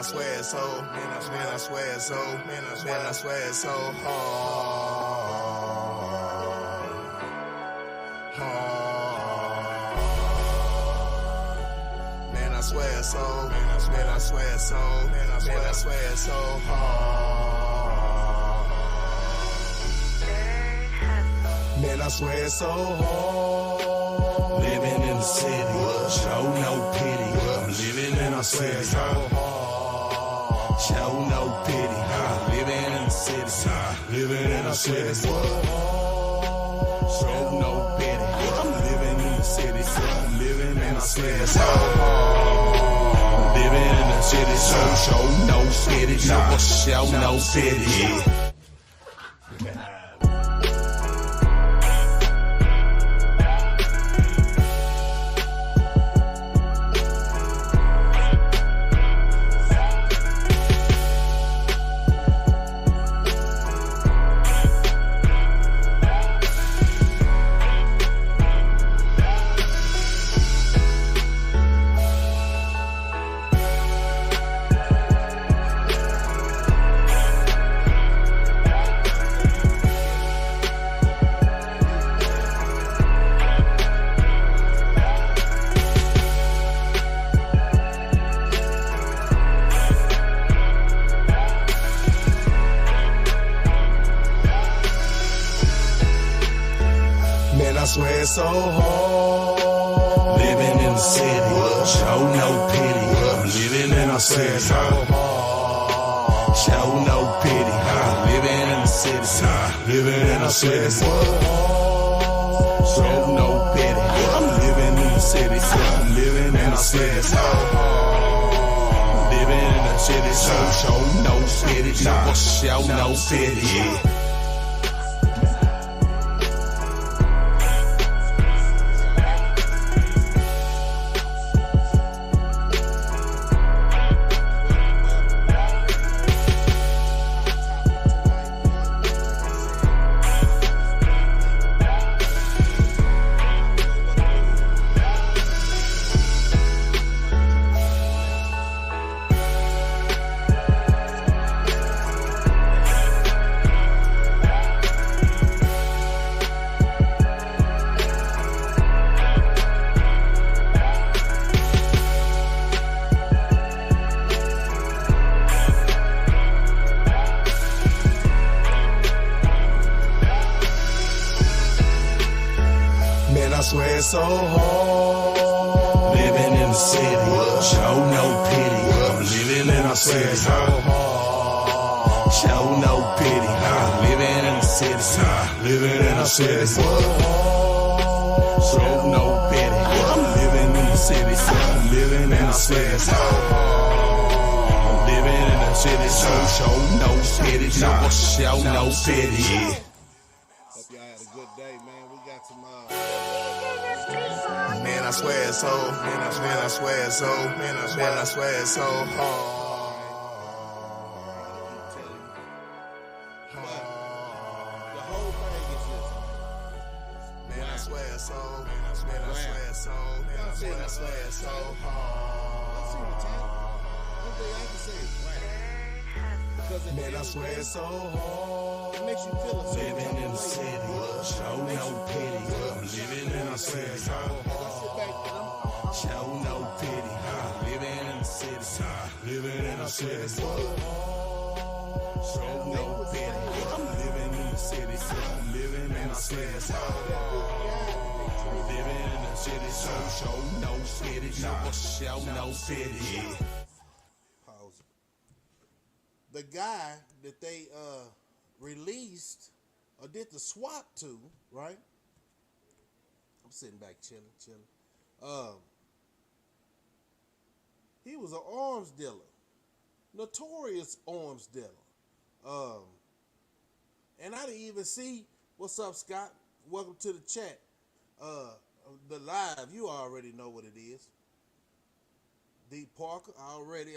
swear it's so, man, I swear it's so, man, I swear it's so hard. Man, I swear it's so, man, I swear it's so, man, I swear it's so hard. Man, I swear it's so hard. Living in the city, show no pity. I'm living and I swear it's so hard. Show no pity. Living in the city, living and I swear it's so hard. Show no pity. I'm living in the city, I'm living and I swear it's so hard. Living in the city, so show no pity. No, show no pity. Man, I swear it's so hard. Living in the city, show no pity. I'm living and I swear it's so hard. Show no pity. Living in the city, living and I swear it's so hard. Show no pity. I'm living in the city, I'm living and I swear it's so hard. Living in the city, so show no pity. No, show no pity. Man, I swear it's so hard. Living in the city, show no pity. I'm living and I swear it's so hard. Show no pity. Living in the city, living and I swear it's so hard. Show no pity. I'm living in the city, I'm living and I swear it's so hard. Living in the city, so show no pity. No, show no pity. Hope y'all had a good day, man. We got some Man, I swear it's so, man, I swear it's so, man, I swear it's so hard. the whole thing is just Man, I swear it's so, man, I swear it's so, man, I swear it's so I see the hard. title. One thing I can say is whack. Because it Man, I swear it's so hard. it makes you feel a certain Living in the city, show no pity. I'm living and I swear it's so hard. I sit back and Show no pity. Living in the city, living and I swear it's so hard. Show no pity. I'm living in the city, I'm living and I swear it's so hard. Living in the city, so show no pity. No, show no pity. pause it. The guy that they released or did the swap to, right? I'm sitting back chilling. He was an arms dealer, notorious arms dealer. And I didn't even see, what's up, Scott? Welcome to the chat. The live, you already know what it is. D Parker, already.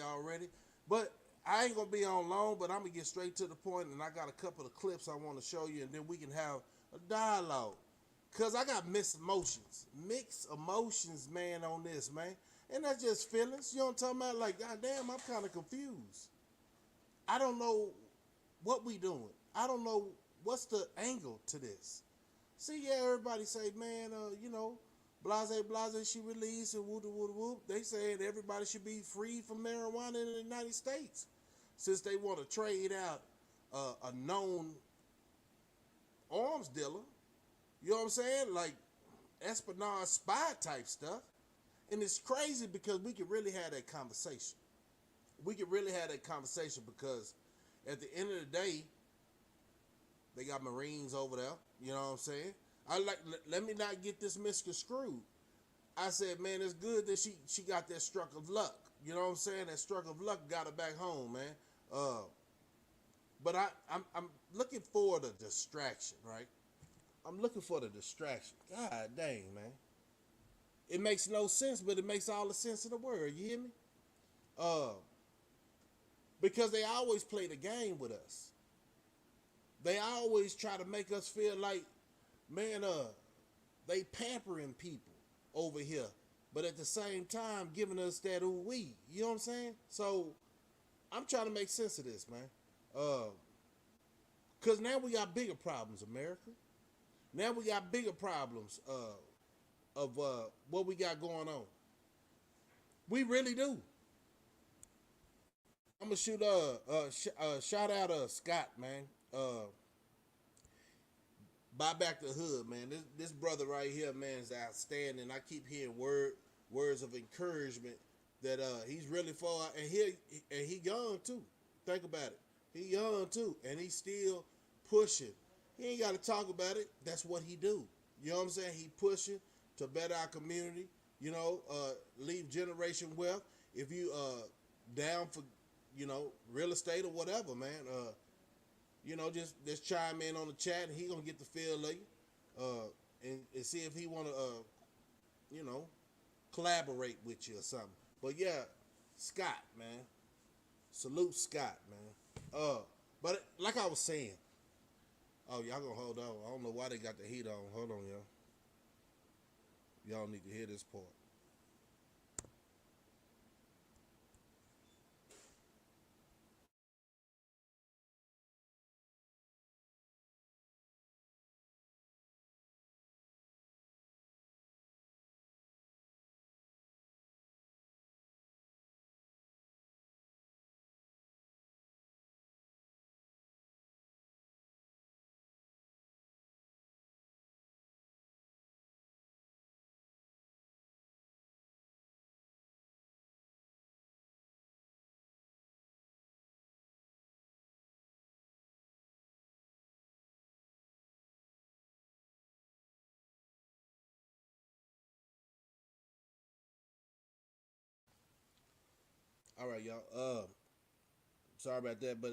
But I ain't gonna be on long, but I'm gonna get straight to the point, and I got a couple of clips I want to show you, and then we can have a dialogue. Cause I got mixed emotions, man, on this, man. And that's just feelings. You know what I'm talking about? Like, God damn, I'm kind of confused. I don't know what we doing. I don't know what's the angle to this. See, yeah, everybody say, man, blase, she released and whoop, whoop, whoop. They said everybody should be free from marijuana in the United States since they want to trade out a known arms dealer. You know what I'm saying? Like espionage spy type stuff. And it's crazy because we could really have that conversation. We could really have that conversation because at the end of the day, they got Marines over there. You know what I'm saying? Let me not get this misconstrued. I said, man, it's good that she got that stroke of luck. You know what I'm saying? That stroke of luck got her back home, man. But I'm looking for the distraction, right? I'm looking for the distraction. God dang, man. It makes no sense, but it makes all the sense in the world. You hear me? Because they always play the game with us. They always try to make us feel like, man, they pampering people over here, but at the same time giving us that ooh wee. You know what I'm saying? So I'm trying to make sense of this, man. Cause now we got bigger problems, America. Now we got bigger problems of what we got going on. We really do. I'm gonna shout out Scott, man. Buy back the hood, man. This brother right here, man, is outstanding. I keep hearing words of encouragement that he's really far, and he young too. Think about it. He young too, and he's still pushing. He ain't got to talk about it. That's what he do. You know what I'm saying? He pushing to better our community. You know, leave generation wealth. If you down for, real estate or whatever, man. Just chime in on the chat, and he gonna get the feel of you, and see if he wanna, collaborate with you or something. But yeah, Scott, man, salute Scott, man. But like I was saying, oh y'all gonna hold on. I don't know why they got the heat on. Hold on, y'all. Y'all need to hear this part. All right, y'all. Sorry about that, but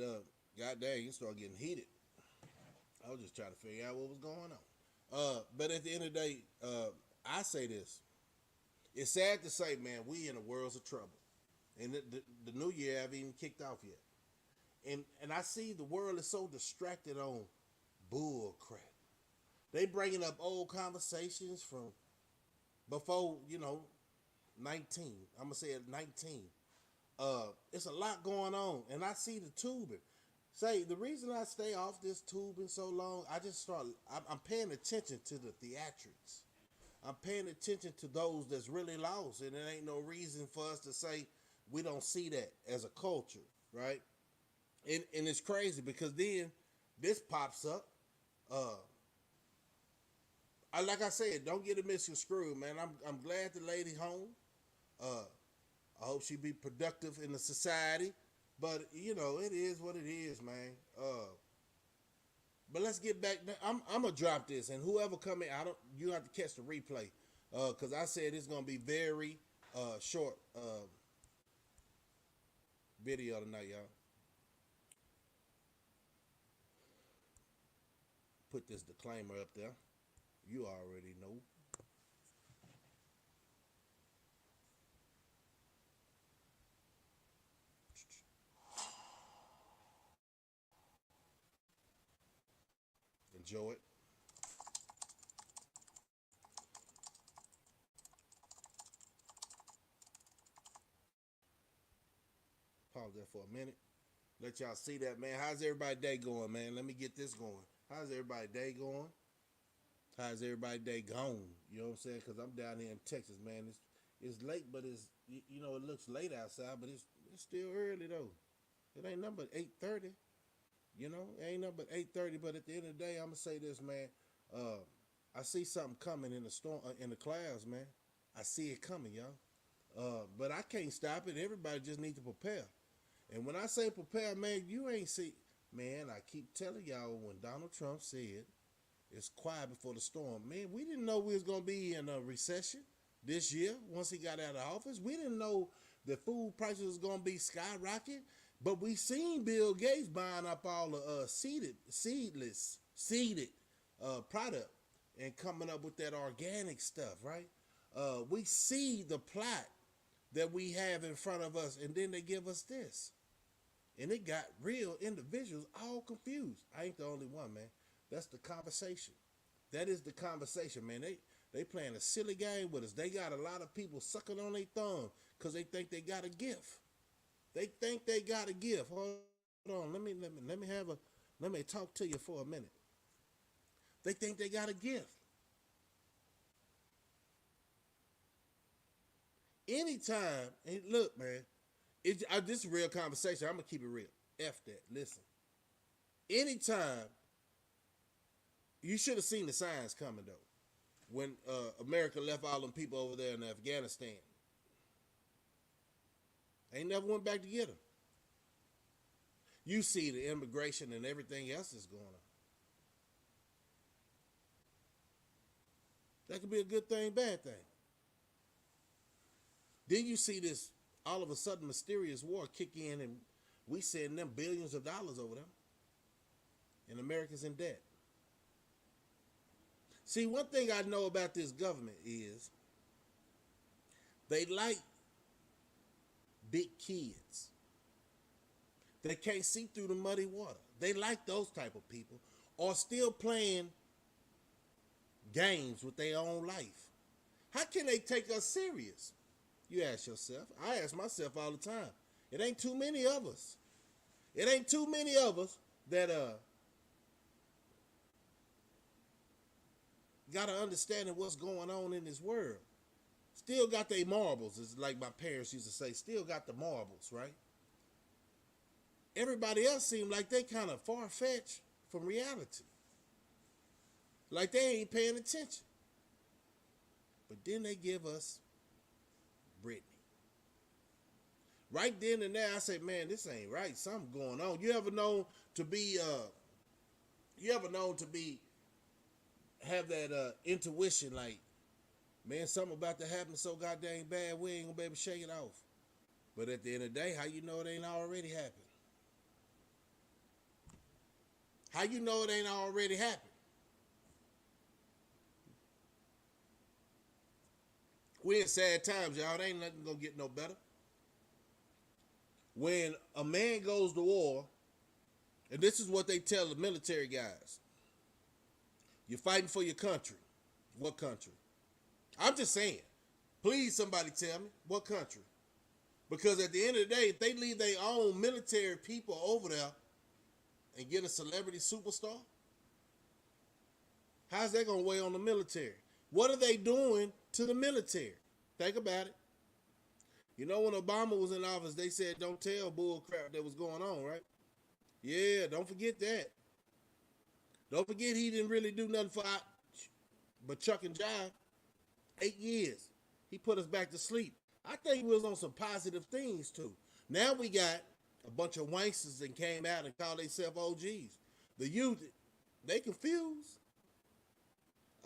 god dang, it started getting heated. I was just trying to figure out what was going on. But at the end of the day, I say this. It's sad to say, man, we in the world's of trouble. And the new year haven't even kicked off yet. And I see the world is so distracted on bull crap. They bringing up old conversations from before, 19. I'm going to say it 19. It's a lot going on. And I see the tubing. Say, the reason I stay off this tubing so long, I'm paying attention to the theatrics. I'm paying attention to those that's really lost. And there ain't no reason for us to say we don't see that as a culture, right? And it's crazy because then this pops up. Like I said, don't get it misconstrued, man. I'm glad the lady home. I hope she be productive in the society. But it is what it is, man. But let's get back. I'm gonna drop this, and whoever come in, you have to catch the replay, because I said it's gonna be very short video tonight, y'all. Put this disclaimer up there. You already know. Enjoy it. pause there for a minute. Let y'all see that, man. How's everybody's day going, man? Let me get this going. How's everybody's day going? How's everybody's day gone? You know what I'm saying? Because I'm down here in Texas, man. It's late, but it's, you know, it looks late outside, but it's still early though. It ain't nothing but 8:30. You know, it ain't nothing but 8:30. But at the end of the day, I'm gonna say this, man. I see something coming in the storm, in the clouds, man. I see it coming, y'all. But I can't stop it. Everybody just need to prepare. And when I say prepare, man, you ain't see, man. I keep telling y'all when Donald Trump said it's quiet before the storm, man. We didn't know we was gonna be in a recession this year. Once he got out of office, we didn't know the food prices was gonna be skyrocketing. But we seen Bill Gates buying up all the seeded product and coming up with that organic stuff, right? We see the plot that we have in front of us, and then they give us this. And it got real individuals all confused. I ain't the only one, man. That's the conversation. That is the conversation, man. They playing a silly game with us. They got a lot of people sucking on their thumb because they think they got a gift. They think they got a gift. Hold on, let me talk to you for a minute. They think they got a gift. Anytime, and look, man, this is a real conversation. I'm gonna keep it real. F that. Listen. Anytime, you should have seen the signs coming though. When America left all them people over there in Afghanistan, ain't never went back to get them. You see the immigration and everything else is going on. That could be a good thing, bad thing. Then you see this all of a sudden mysterious war kick in, and we send them billions of dollars over them, and America's in debt. See, one thing I know about this government is they like big kids that can't see through the muddy water. They like those type of people, or still playing games with their own life. How can they take us serious? You ask yourself. I ask myself all the time. It ain't too many of us. It ain't too many of us that got an understanding of what's going on in this world. Still got their marbles, is like my parents used to say. Still got the marbles, right? Everybody else seemed like they kind of far-fetched from reality. Like they ain't paying attention. But then they give us Brittney. Right then and there, I said, man, this ain't right. Something going on. You ever known to be have that intuition like, man, something about to happen so goddamn bad, we ain't gonna be able to shake it off. But at the end of the day, how you know it ain't already happened? How you know it ain't already happened? We in sad times, y'all. It ain't nothing gonna get no better. When a man goes to war, and this is what they tell the military guys, you're fighting for your country. What country? I'm just saying. Please, somebody tell me, what country? Because at the end of the day, if they leave their own military people over there and get a celebrity superstar, how's that going to weigh on the military? What are they doing to the military? Think about it. You know, when Obama was in office, they said don't tell bull crap that was going on, right? Yeah, don't forget that. Don't forget he didn't really do nothing for but Chuck and Jive. 8 years. He put us back to sleep. I think we was on some positive things too. Now we got a bunch of wanksters that came out and called themselves OGs. The youth, they confused.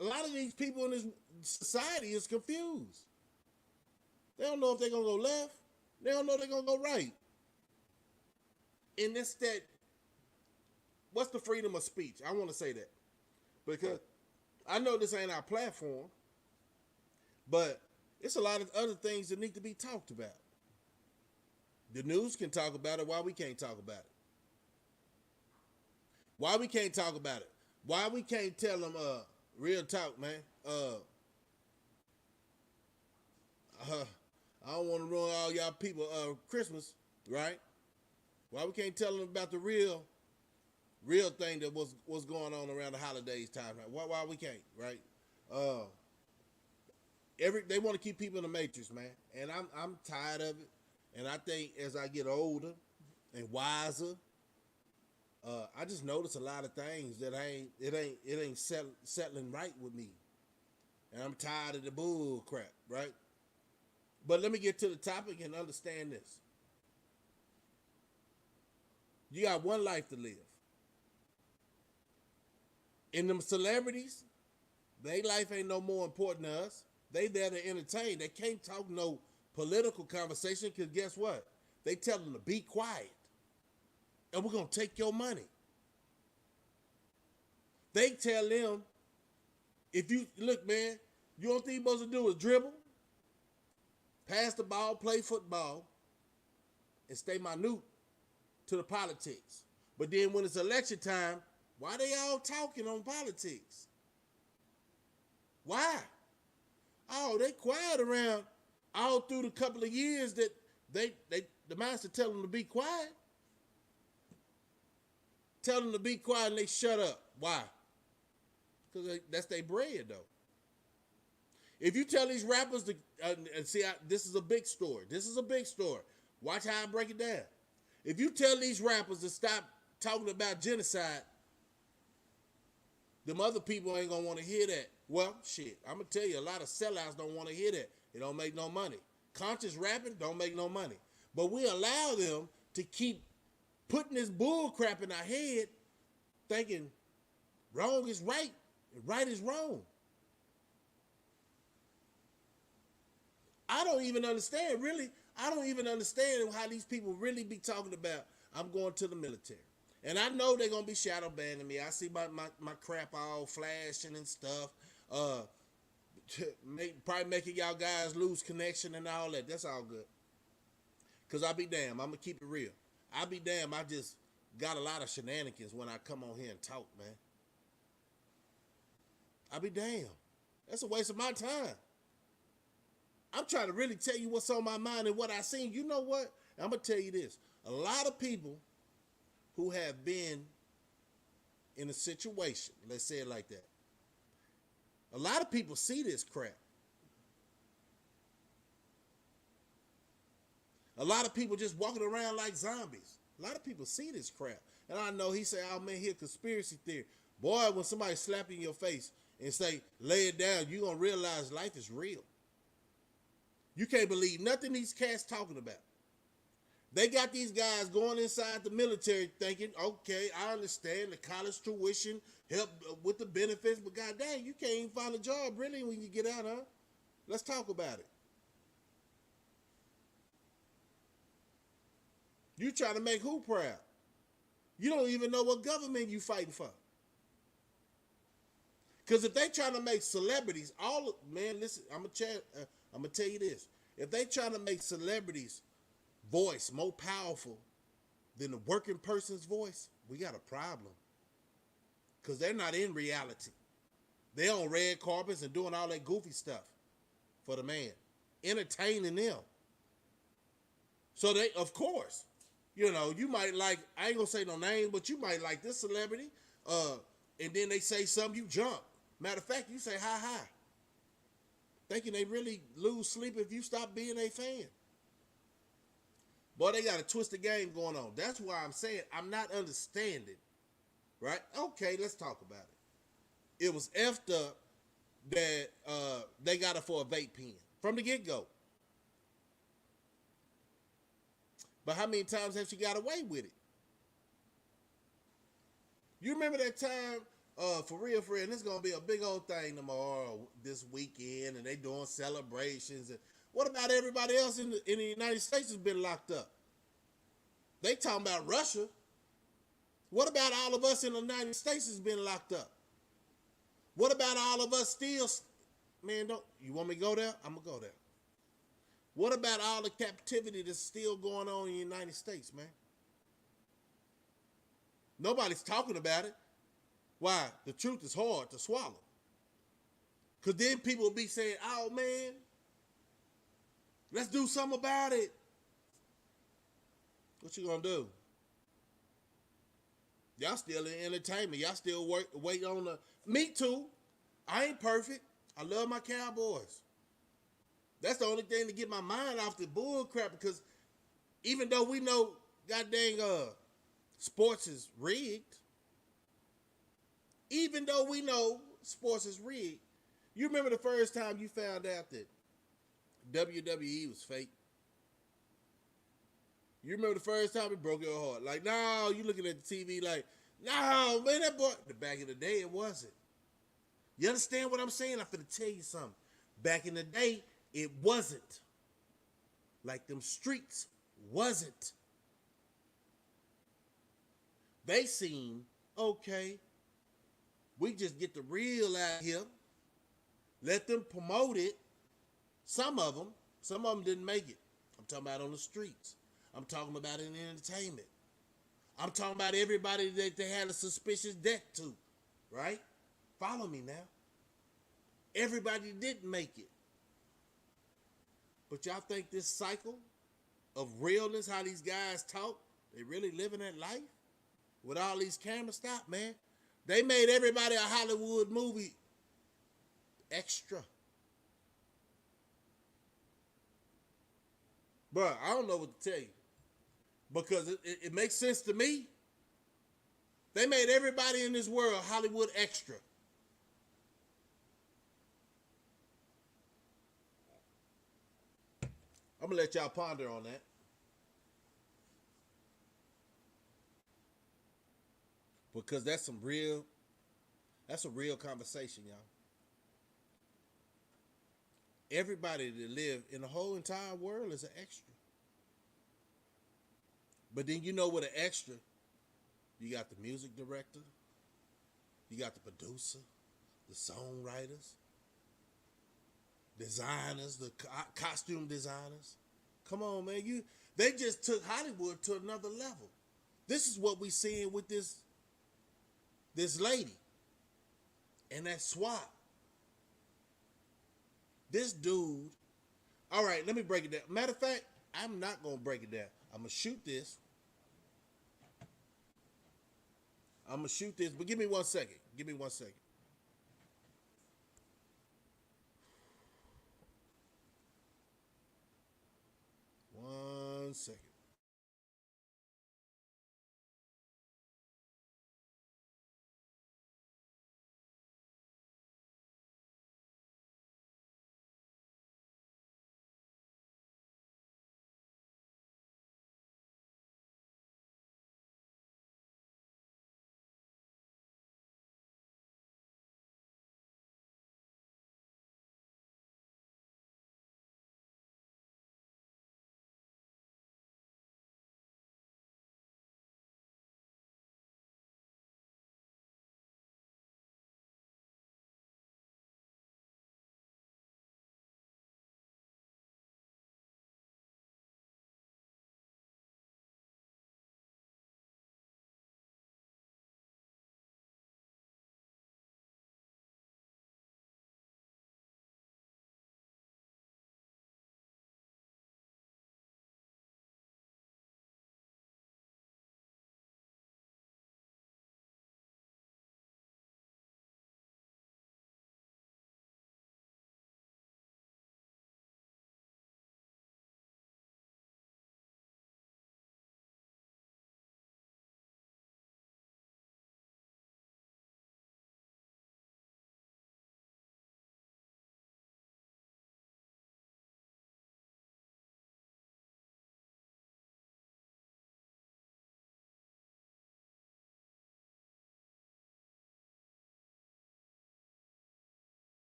A lot of these people in this society is confused. They don't know if they're going to go left. They don't know if they're going to go right. And it's that, what's the freedom of speech? I want to say that. Because I know this ain't our platform, but it's a lot of other things that need to be talked about. The news can talk about it. Why we can't talk about it? Why we can't talk about it? Why we can't tell them, real talk, man? I don't want to ruin all y'all people Christmas, right? Why we can't tell them about the real thing that was going on around the holidays time? Why we can't, right? They want to keep people in the matrix, man, and I'm tired of it. And I think as I get older and wiser, I just notice a lot of things that ain't settling right with me, and I'm tired of the bull crap, right? But let me get to the topic and understand this. You got one life to live. And them celebrities, their life ain't no more important to us. They there to entertain. They can't talk no political conversation because guess what? They tell them to be quiet. And we're going to take your money. They tell them, if you, look, man, you don't think you're supposed to do is dribble, pass the ball, play football, and stay minute to the politics. But then when it's election time, why they all talking on politics? Why? Oh, they quiet around all through the couple of years that the master tell them to be quiet. Tell them to be quiet and they shut up. Why? Because that's their bread, though. If you tell these rappers to, and see, this is a big story. This is a big story. Watch how I break it down. If you tell these rappers to stop talking about genocide, them other people ain't going to want to hear that. Well, shit, I'm going to tell you, a lot of sellouts don't want to hear that. It don't make no money. Conscious rapping don't make no money. But we allow them to keep putting this bull crap in our head, thinking wrong is right and right is wrong. I don't even understand, really. I don't even understand how these people really be talking about, I'm going to the military. And I know they're going to be shadow banning me. I see my crap all flashing and stuff. Probably making y'all guys lose connection and all that. That's all good. Because I'll be damn. I'm going to keep it real. I'll be damn. I just got a lot of shenanigans when I come on here and talk, man. I'll be damn. That's a waste of my time. I'm trying to really tell you what's on my mind and what I seen. You know what? I'm going to tell you this. A lot of people who have been in a situation, let's say it like that. A lot of people see this crap. A lot of people just walking around like zombies. A lot of people see this crap. And I know he say, oh man, here conspiracy theory. Boy, when somebody slap you in your face and say, lay it down, you're going to realize life is real. You can't believe nothing these cats talking about. They got these guys going inside the military thinking, okay, I understand the college tuition, help with the benefits, but god dang, you can't even find a job really when you get out, huh? Let's talk about it. You trying to make who proud? You don't even know what government you fighting for. Because if they trying to make celebrities, man, listen, I'm gonna tell you this. If they trying to make celebrities' voice more powerful than the working person's voice, we got a problem. Because they're not in reality. They're on red carpets and doing all that goofy stuff for the man, entertaining them. So they, of course, you know, you might like, I ain't gonna say no name, but you might like this celebrity, and then they say something, you jump. Matter of fact, you say hi, hi. Thinking they really lose sleep if you stop being a fan. Boy, they got a twisted game going on. That's why I'm saying I'm not understanding, right? Okay, let's talk about it. It was effed up that they got it for a vape pen from the get-go. But how many times have she got away with it? You remember that time, for real, and it's going to be a big old thing tomorrow, this weekend, and they doing celebrations. And what about everybody else in the United States has been locked up? They talking about Russia. What about all of us in the United States has been locked up? What about all of us still? Man, you want me to go there? I'm going to go there. What about all the captivity that's still going on in the United States, man? Nobody's talking about it. Why? The truth is hard to swallow. Because then people will be saying, oh, man, let's do something about it. What you going to do? Y'all still in entertainment. Y'all still wait on the. Me too. I ain't perfect. I love my Cowboys. That's the only thing to get my mind off the bull crap, because even though we know god dang sports is rigged, even though we know sports is rigged, you remember the first time you found out that WWE was fake? You remember the first time it broke your heart? Like, no, you looking at the TV like, no, man, that boy. The back in the day, it wasn't. You understand what I'm saying? I'm finna tell you something. Back in the day, it wasn't. Like them streets wasn't. They seem okay. We just get the real out here. Let them promote it. Some of them didn't make it. I'm talking about on the streets. I'm talking about in entertainment. I'm talking about everybody that they had a suspicious death to, right? Follow me now. Everybody didn't make it. But y'all think this cycle of realness, how these guys talk, they really living that life? With all these cameras? Stop, man. They made everybody a Hollywood movie extra. Bro, I don't know what to tell you. Because it makes sense to me. They made everybody in this world Hollywood extra. I'm gonna let y'all ponder on that. Because that's a real conversation, y'all. Everybody that live in the whole entire world is an extra. But then you know what an extra, you got the music director, you got the producer, the songwriters, designers, the costume designers. Come on, man. They just took Hollywood to another level. This is what we seeing with this lady and that SWAT. This dude. All right, let me break it down. Matter of fact, I'm not going to break it down. I'm going to shoot this. But give me 1 second. Give me 1 second. One second.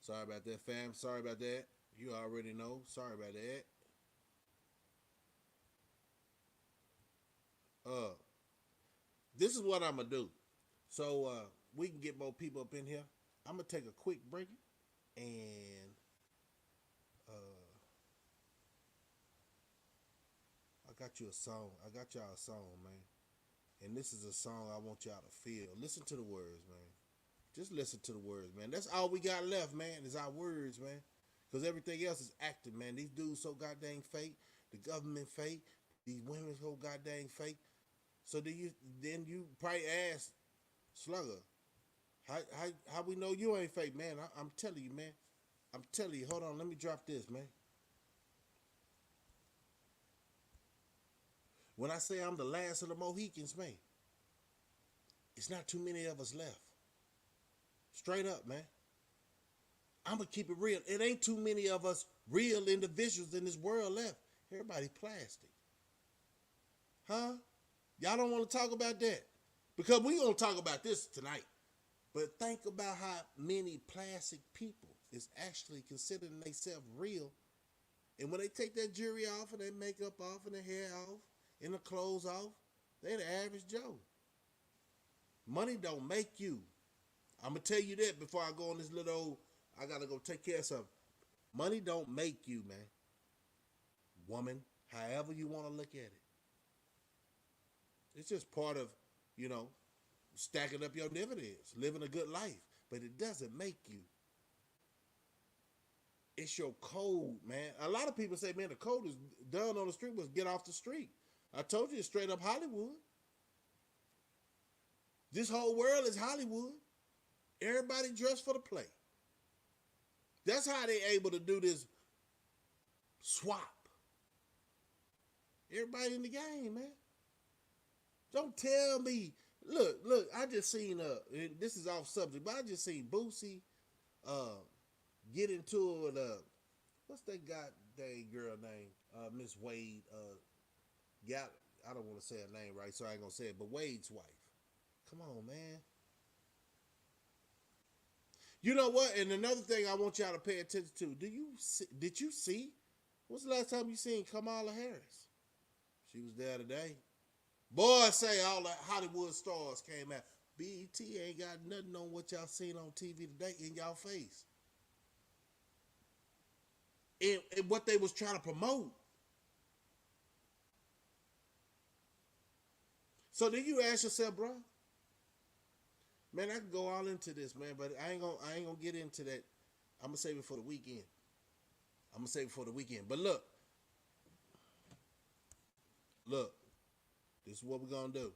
Sorry about that, fam. Sorry about that. You already know. Sorry about that. This is what I'm going to do. So we can get more people up in here. I'm going to take a quick break. And I got you a song. I got y'all a song, man. And this is a song I want y'all to feel. Listen to the words, man. Just listen to the words, man. That's all we got left, man, is our words, man. Because everything else is acting, man. These dudes so goddamn fake. The government fake. These women so goddamn fake. So then you probably ask Slugger, how we know you ain't fake, man? I'm telling you, man. I'm telling you. Hold on, let me drop this, man. When I say I'm the last of the Mohicans, man, it's not too many of us left. Straight up, man. I'm going to keep it real. It ain't too many of us real individuals in this world left. Everybody plastic. Huh? Y'all don't want to talk about that? Because we going to talk about this tonight. But think about how many plastic people is actually considering themselves real. And when they take their jewelry off and their makeup off and their hair off and their clothes off, they're the average Joe. Money don't make you. I'm going to tell you that before I go on this little old, I got to go take care of something. Money don't make you, man. Woman, however you want to look at it. It's just part of, stacking up your dividends, living a good life. But it doesn't make you. It's your code, man. A lot of people say, man, the code is done on the street was get off the street. I told you it's straight up Hollywood. This whole world is Hollywood. Everybody dressed for the play. That's how they able to do this swap. Everybody in the game, man. Don't tell me. Look, I just seen, this is off subject, but I just seen Boosie get into it. What's that goddamn girl name? Miss Wade. I don't want to say her name right, so I ain't going to say it, but Wade's wife. Come on, man. You know what? And another thing I want y'all to pay attention to. Did you see? When's the last time you seen Kamala Harris? She was there today. Boy, say all the Hollywood stars came out. BET ain't got nothing on what y'all seen on TV today in y'all face. And what they was trying to promote. So then you ask yourself, bro, man, I can go all into this, man, but I ain't gonna get into that. I'm gonna save it for the weekend. But look, this is what we're gonna do.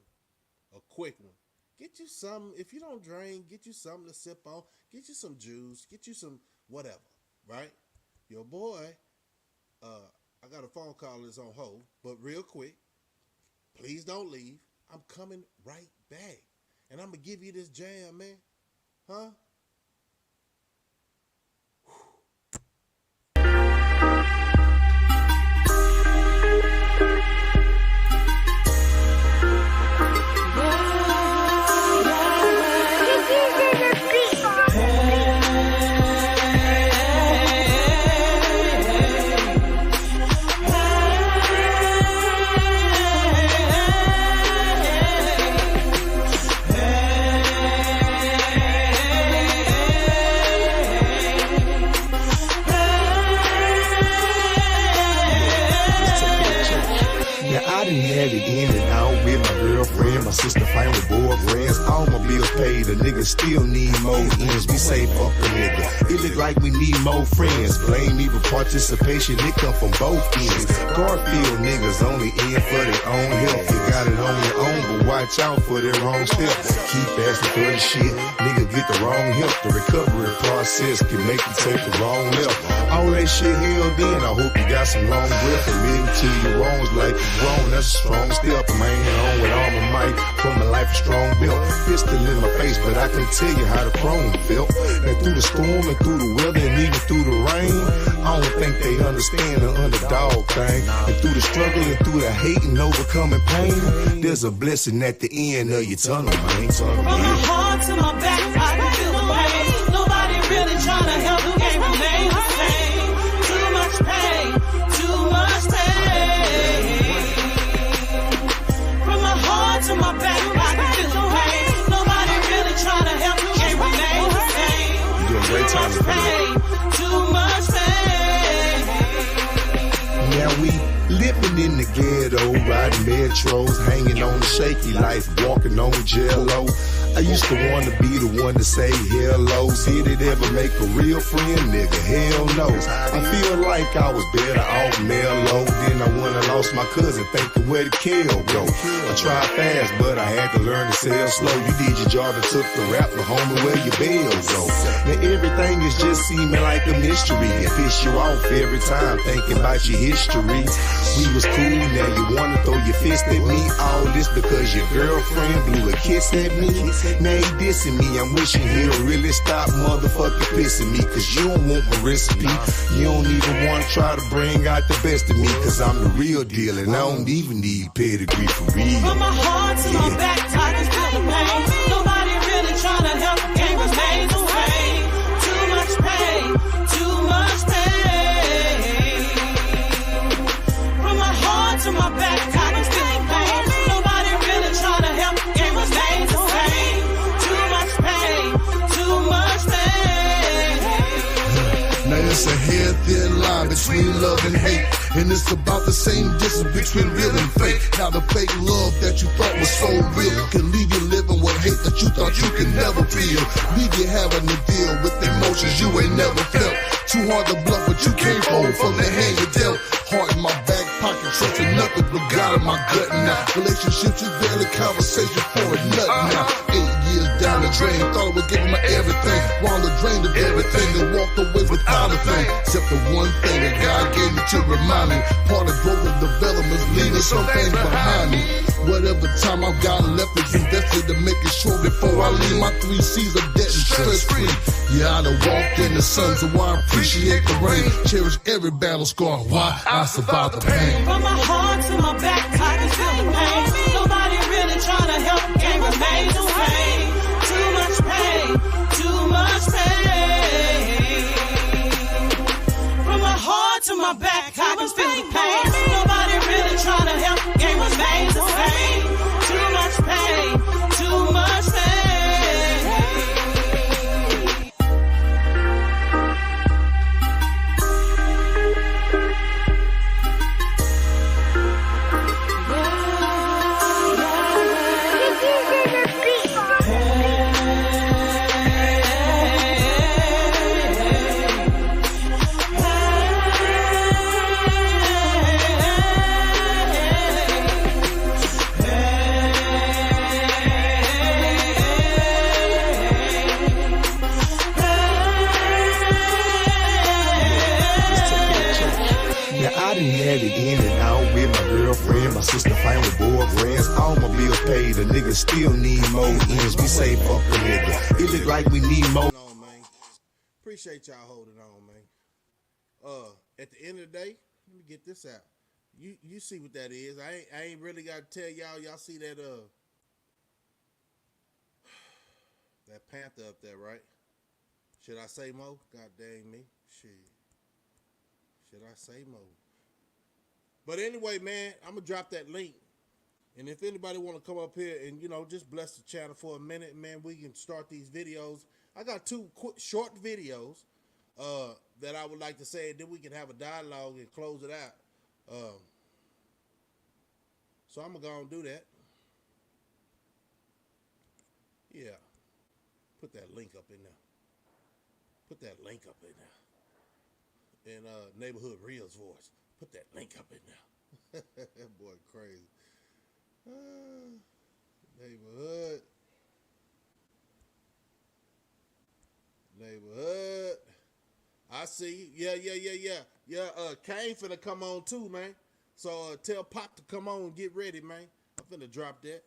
A quick one. Get you something. If you don't drink, get you something to sip on. Get you some juice. Get you some whatever. Right? Your boy, I got a phone call that's on hold, but real quick, please don't leave. I'm coming right back. And I'm going to give you this jam, man. Huh? Sister fight with boyfriends, all my bills paid, the niggas still need more ends. We say fuck a nigga, it look like we need more friends. Blame me for participation, it come from both ends. Garfield niggas only in for their own health. You got it on your own, but watch out for their wrong step. Keep asking for the shit, nigga get the wrong help. The recovery process can make you take the wrong left. All that shit healed in, I hope you got some long breath. Admitting to your wrongs like you wrong, that's a strong step. I'm hanging on with all my might. From my life a strong built, pistol in my face, but I can tell you how the chrome felt. And through the storm and through the weather and even through the rain, I don't think they understand the underdog thing. And through the struggle and through the hate and overcoming pain, there's a blessing at the end of your tunnel, man. From my heart to my back, I can feel the pain. Nobody really trying to help you. great timing for that. Too much pain. Now we living in the ghetto, riding metros, hanging on the shaky life, walking on jello. I used to want to be the one to say hello. Did it ever make a real friend, nigga? Hell no. I feel like I was better off mellow. Then I went and lost my cousin, thinking where the kill go. I tried fast, but I had to learn to sell slow. You did your job and took the rap, but homie, where your bills go? Now everything is just seeming like a mystery. It piss you off every time thinking about your history. We was cool, now you wanna throw your fist at me. All this because your girlfriend blew a kiss at me. Now he dissing me, I'm wishing he'll really stop motherfucking pissing me. Cause you don't want my recipe. You don't even wanna try to bring out the best of me. Cause I'm the real deal and I don't even need pedigree for real. From my heart to my back, I can feel the pain. Nobody really trying to help, can't remain the same. Too much pain, too much pain. From my heart to my back, I can feel the pain. Nobody really trying to help, can't remain the same. Too much pain, too much pain. Now it's a hair thin line between love and hate. And it's about the same distance between real and fake. Now the fake love that you thought was so real can leave you living with hate that you thought you could never feel. Leave you having to deal with emotions you ain't never felt. Too hard to bluff, but you can't fold from the hand you dealt. Heart in my back pocket, trusting nothing but God in my gut now. Relationships is barely conversation for a nut now. 8 years down the drain, thought I was giving my everything. While the drain of everything and walked away without a thing. Except the one thing that God gave me to remind me. Part of growth and development, leaving some things behind me. Whatever time I've got left is invested to make it sure before I leave my 3 C's of debt and stress free. Yeah, I done walked in the sun, so I appreciate the rain. Cherish every battle scar, why I survived the pain. From my heart to my back, I can feel the pain. Nobody really trying to help, can't remain the same. Too much pain, too much pain. From my heart to my back, I can feel the pain. Nobody really trying to help, can't remain the same. Too much pain, too much pain. I done had it in and out with my girlfriend, my sister, family, boyfriends. All my bills paid, the niggas still need more ends. We say fuck the nigga. It look like we need more. On, man. Appreciate y'all holding on, man. At the end of the day, let me get this out. You see what that is. I ain't really got to tell y'all. Y'all see that that panther up there, right? Should I say more? God dang me. Shit. Should I say more? But anyway, man, I'm going to drop that link. And if anybody want to come up here and, you know, just bless the channel for a minute, man, we can start these videos. I got 2 quick, short videos that I would like to say, and then we can have a dialogue and close it out. So I'm going to go and do that. Yeah. Put that link up in there. Put that link up in there. In Neighborhood Real's voice. Put that link up in there. That boy crazy. Neighborhood. I see you. Yeah, Kane finna come on too, man. So tell Pop to come on and get ready, man. I'm finna drop that.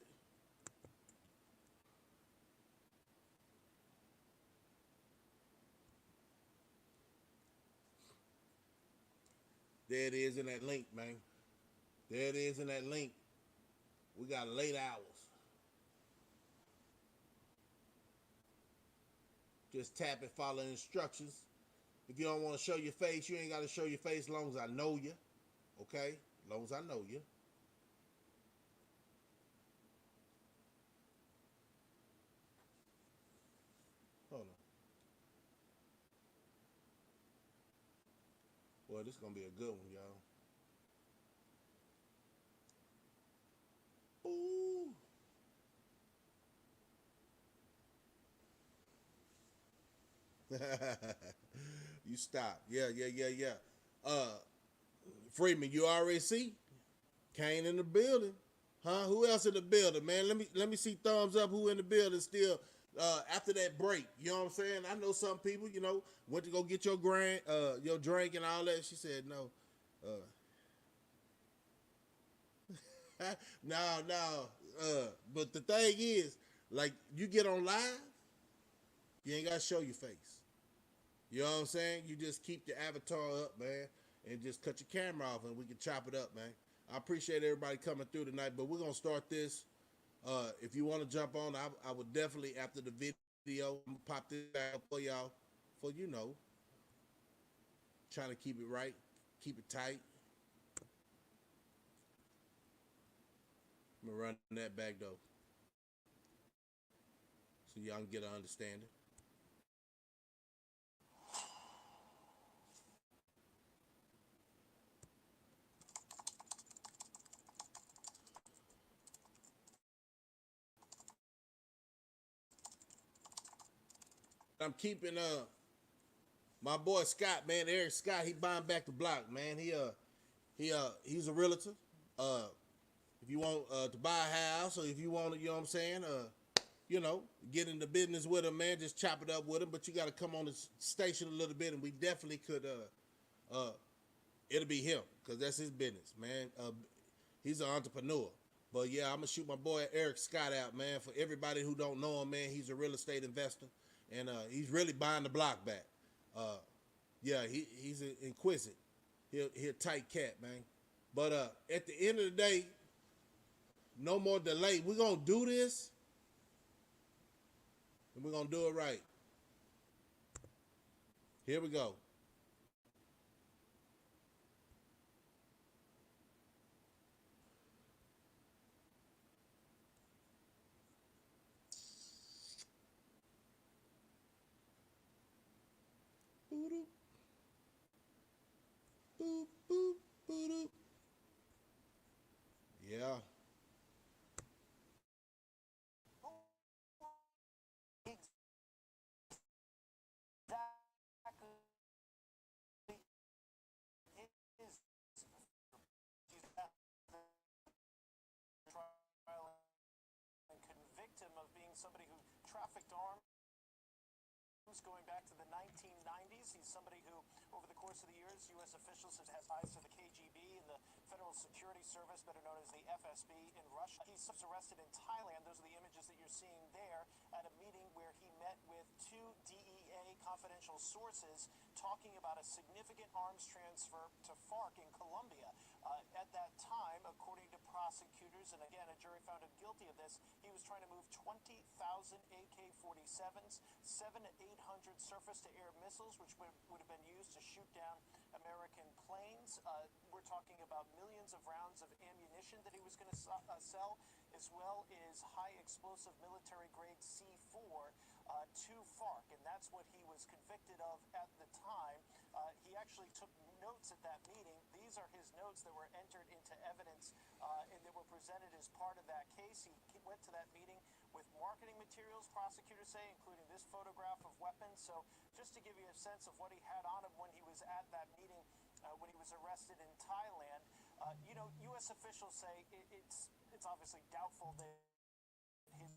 There it is in that link, man. There it is in that link. We got late hours. Just tap and follow instructions. If you don't want to show your face, you ain't got to show your face as long as I know you. Okay? As long as I know you. Hold on. Boy, this is gonna be a good one, y'all. Ooh. You stop. Yeah. Freeman, you already see? Kane in the building. Huh? Who else in the building, man? Let me see thumbs up who in the building still after that break. You know what I'm saying? I know some people, went to go get your drink and all that. She said no. No. But the thing is, like, you get on live, you ain't gotta show your face. You know what I'm saying? You just keep your avatar up, man, and just cut your camera off and we can chop it up, man. I appreciate everybody coming through tonight, but we're gonna start this. If you want to jump on, I would definitely, after the video, I'm gonna pop this out for y'all, for trying to keep it right, keep it tight. I'm gonna run that back though, so y'all can get an understanding. I'm keeping my boy Scott, man, Eric Scott. He buying back the block, man. He's a realtor. If you want to buy a house, or if you want to, you know what I'm saying, get into business with him, man, just chop it up with him. But you got to come on the station a little bit, and we definitely could. It'll be him, because that's his business, man. He's an entrepreneur. But yeah, I'm gonna shoot my boy Eric Scott out, man. For everybody who don't know him, man, he's a real estate investor, and he's really buying the block back. Yeah, he's inquisitive. He a tight cat, man. But at the end of the day, no more delay. We're gonna do this, and we're gonna do it right. Here we go. Boop, boop, boop, boop. Yeah. And convict him of being somebody who trafficked arms going back to the 1990s. He's somebody who, over the course of the years, U.S. officials have ties to the KGB and the Federal Security Service, better known as the FSB in Russia. He's arrested in Thailand. Those are the images that you're seeing there at a meeting where he met with two DEA confidential sources talking about a significant arms transfer to FARC in Colombia. At that time, according to prosecutors, and again, a jury found him guilty of this, he was trying to move 20,000 AK-47s, 700 to 800 surface-to-air missiles, which would have been used to shoot down American planes. We're talking about millions of rounds of ammunition that he was going to sell, as well as high-explosive military-grade C4 to FARC, and that's what he was convicted of at the time. He actually took notes at that meeting. These are his notes that were entered into evidence and that were presented as part of that case. He went to that meeting with marketing materials, prosecutors say, including this photograph of weapons. So just to give you a sense of what he had on him when he was at that meeting, when he was arrested in Thailand, U.S. officials say it's obviously doubtful that his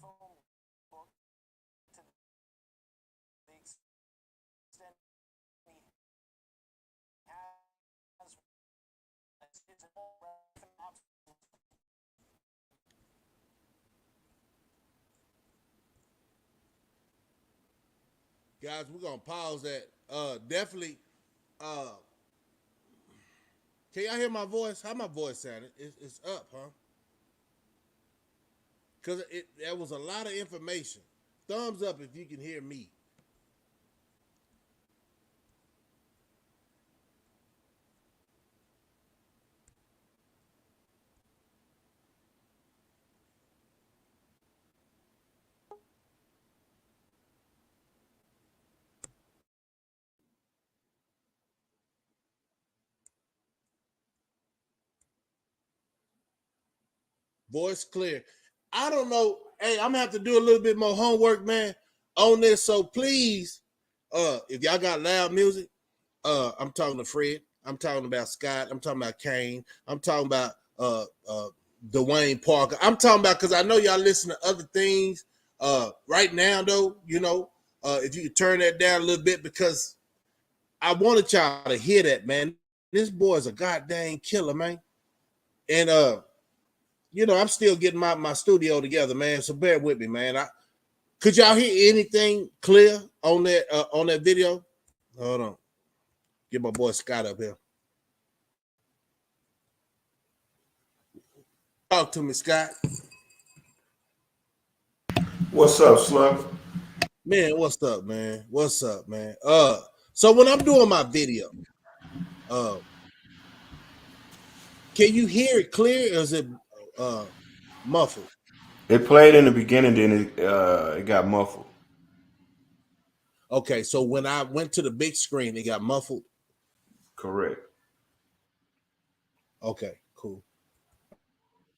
phone book, to the extent he has, it's an Guys, we're gonna pause that. Definitely. Can y'all hear my voice? How my voice sounded? It's up, huh? Cause there was a lot of information. Thumbs up if you can hear me. Voice clear. I don't know. Hey, I'm gonna have to do a little bit more homework, man, on this. So please, if y'all got loud music, I'm talking to Fred. I'm talking about Scott. I'm talking about Kane. I'm talking about Dwayne Parker. I'm talking about, because I know y'all listen to other things. Right now, though, if you could turn that down a little bit, because I wanted y'all to hear that, man. This boy's a goddamn killer, man. And I'm still getting my studio together, man. So bear with me, man. Could y'all hear anything clear on that video? Hold on. Get my boy Scott up here. Talk to me, Scott. What's up, Slug? Man, what's up, man? What's up, man? So when I'm doing my video, can you hear it clear, or is it muffled? It played in the beginning, then it got muffled. Okay, so when I went to the big screen, it got muffled. Correct. Okay, cool.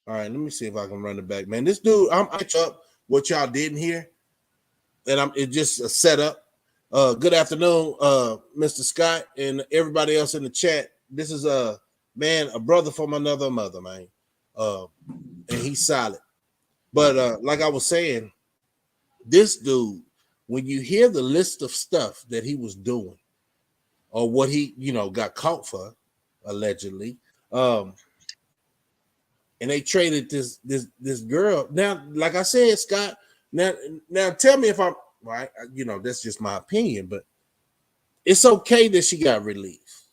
All right, let me see if I can run it back, man. This dude, I'm up what y'all didn't hear, and it's just a setup. Good afternoon, Mr. Scott, and everybody else in the chat. This is a brother from another mother, man, and he's solid. But like I was saying, this dude, when you hear the list of stuff that he was doing, or what he got caught for, allegedly, and they traded this girl. Now, like I said, Scott, now tell me if I'm right. That's just my opinion, but it's okay that she got released,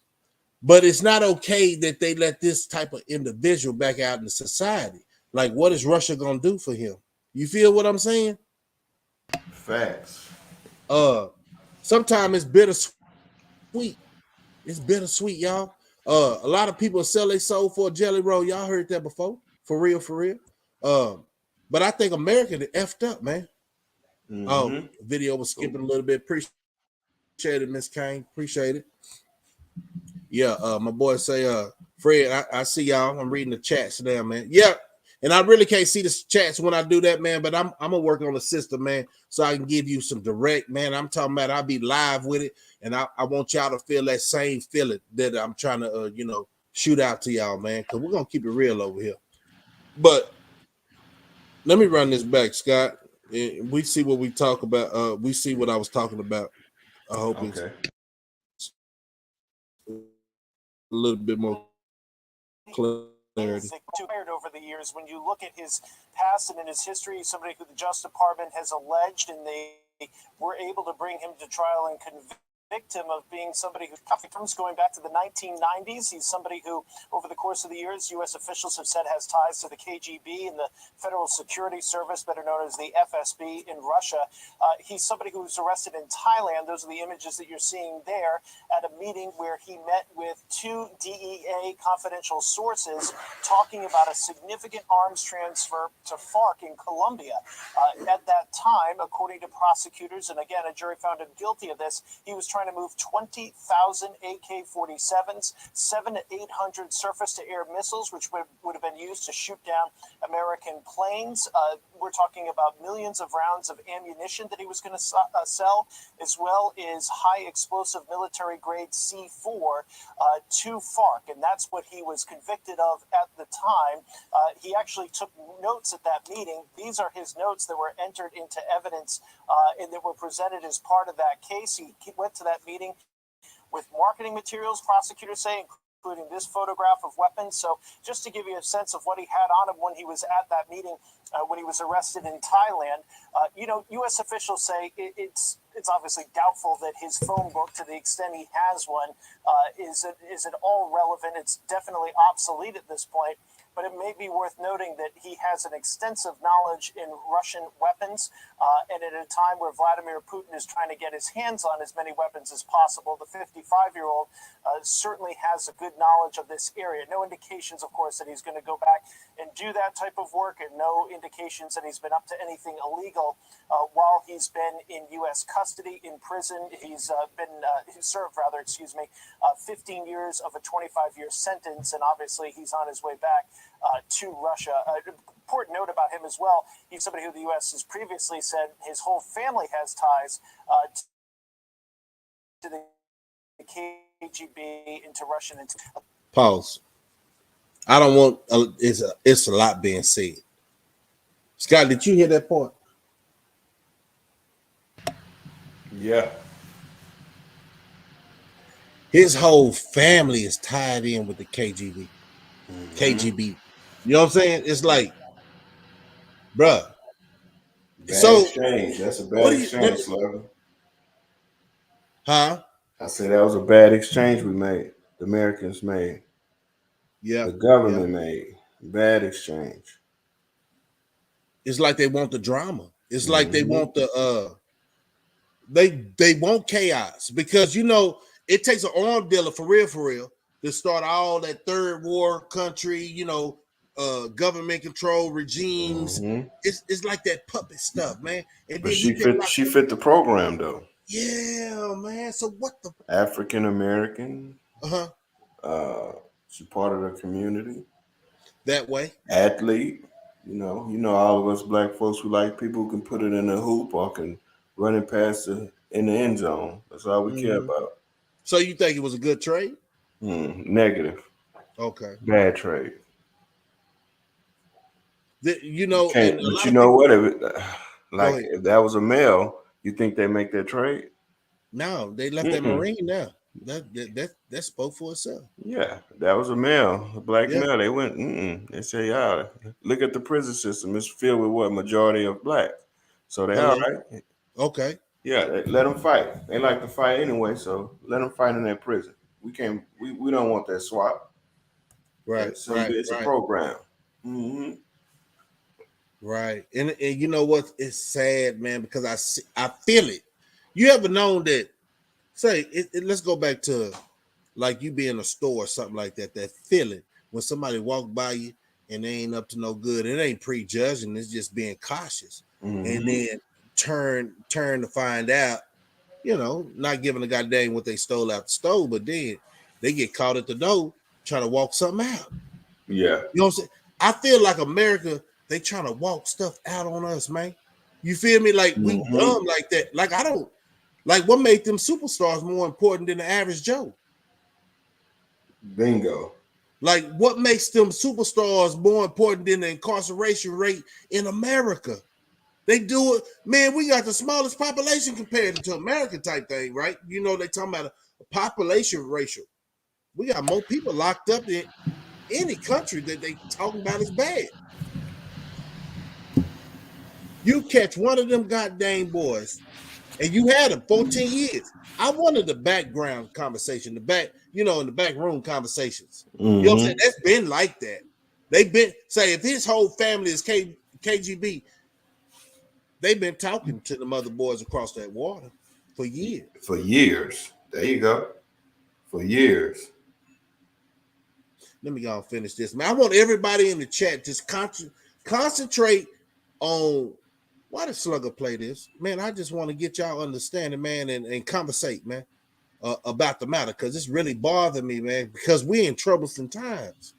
but it's not okay that they let this type of individual back out in the society. Like, what is Russia gonna do for him? You feel what I'm saying? Facts. Sometimes it's bittersweet. It's bittersweet, y'all. A lot of people sell their soul for a jelly roll. Y'all heard that before, for real, for real. But I think America effed up, man. Mm-hmm. Video was skipping a little bit. Appreciate it, Miss Kane. Appreciate it. Yeah, my boy say, Fred, I see y'all. I'm reading the chats now, man. Yeah, and I really can't see the chats when I do that, man. But I'm gonna work on the system, man, so I can give you some direct, man. I'm talking about I'll be live with it, and I want y'all to feel that same feeling that I'm trying to, shoot out to y'all, man, because we're gonna keep it real over here. But let me run this back, Scott. We see what we talk about. We see what I was talking about. I hope it's a little bit more clarity. Acquired over the years. When you look at his past and in his history, somebody who the Justice Department has alleged, and they were able to bring him to trial and convict him of being somebody who comes going back to the 1990s. He's somebody who, over the course of the years, U.S. officials have said has ties to the KGB and the Federal Security Service, better known as the FSB in Russia. He's somebody who was arrested in Thailand. Those are the images that you're seeing there at a meeting where he met with two DEA confidential sources talking about a significant arms transfer to FARC in Colombia. At that time, according to prosecutors, and again, a jury found him guilty of this, he was trying to move 20,000 AK-47s, 700 to 800 surface-to-air missiles, which would have been used to shoot down American planes. We're talking about millions of rounds of ammunition that he was going to sell, as well as high-explosive military-grade C4 to FARC, and that's what he was convicted of at the time. He actually took notes at that meeting. These are his notes that were entered into evidence and that were presented as part of that case. He went to that meeting with marketing materials, prosecutors say, including this photograph of weapons. So just to give you a sense of what he had on him when he was at that meeting, when he was arrested in Thailand, U.S. officials say it's obviously doubtful that his phone book, to the extent he has one, is at all relevant. It's definitely obsolete at this point. But it may be worth noting that he has an extensive knowledge in Russian weapons, and at a time where Vladimir Putin is trying to get his hands on as many weapons as possible, the 55-year-old certainly has a good knowledge of this area. No indications, of course, that he's going to go back and do that type of work, and no indications that he's been up to anything illegal while he's been in U.S. custody, in prison. He's served 15 years of a 25-year sentence, and obviously he's on his way back to Russia. Important note about him as well. He's somebody who the U.S. has previously said his whole family has ties to the KGB, into Russian. Pause. I don't want. It's a lot being said. Scott, did you hear that part? Yeah. His whole family is tied in with the KGB. KGB. You know what I'm saying? It's like, bruh. Bad So exchange. That's a what bad do you? exchange, Slugger. Huh? I said that was a bad exchange we made. The Americans made. Yeah. The Yeah. government made. Bad exchange. It's like they want the drama. It's like they Mm-hmm. want the they want chaos because it takes an arm dealer for real to start all that third war country, government control regimes. Mm-hmm. It's like that puppet stuff, man. And But then he been locked she up. fit the program though. Yeah, man. So what the African American. uh-huh She part of the community. that way? Athlete. All of us black folks who like people who can put it in the hoop or can run it past in the end zone. That's all we care about. So you think it was a good trade? Negative. Okay. Bad trade. And Can't. a But lot you of know people. what? Go ahead. If that was a male, you think they make that trade? No, they left that Marine now. That spoke for itself. Yeah, that was a male, a black Yeah. male. They went. They say, "Yeah, look at the prison system. It's filled with what majority of black. So they all Hello. right. Okay. Yeah, let them fight. They like to fight anyway, so let them fight in that prison. We can't. We don't want that swap. Right. It's a program. Mm-hmm. Right. And you know what? It's sad, man, because I feel it. You ever known that? Let's go back to like you be in a store or something like that. That feeling when somebody walk by you and they ain't up to no good. It ain't prejudging. It's just being cautious. Mm-hmm. And then turn to find out, not giving a goddamn what they stole out the store, but then they get caught at the door trying to walk something out. Yeah. You know what I'm saying? I feel like America, they trying to walk stuff out on us, man. You feel me? Like we dumb like that. Like I don't like what made them superstars more important than the average Joe. Bingo. Like what makes them superstars more important than the incarceration rate in America? They do it, man. We got the smallest population compared to America type thing, right? They talking about a population ratio. We got more people locked up than any country that they talking about is bad. You catch one of them goddamn boys, and you had them 14 years. I wanted the background conversation, in the back room conversations. You know what I'm saying? That's been like that. They've been if his whole family is KGB, they've been talking to the mother boys across that water for years. For years. There you go. For years. Let me go and finish this, man. I want everybody in the chat just concentrate on why did Slugger play this, man. I just want to get y'all understanding, man, and conversate, man, about the matter because it's really bothering me, man. Because we're in troublesome times,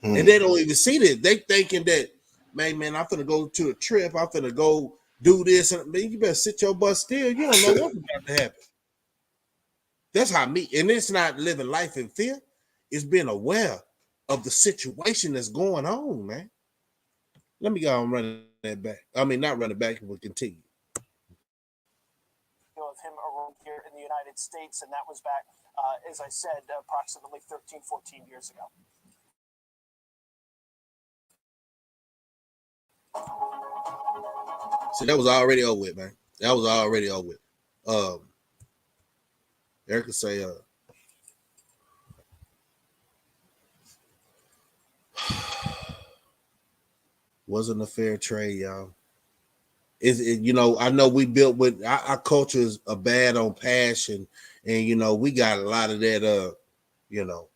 and they don't even see this. They thinking that, man, I'm finna go to a trip. I'm finna go do this, and man, you better sit your butt still. You don't know what's about to happen. That's how me, and it's not living life in fear. It's being aware of the situation that's going on, man. Let me go and run that back. I mean, not run it back, we'll continue. Of him around here in the United States, and that was back, as I said, approximately 13, 14 years ago. See, that was already over with, man. That was already over with. Erica say, wasn't a fair trade, y'all. I know we built with our cultures are bad on passion, and we got a lot of that.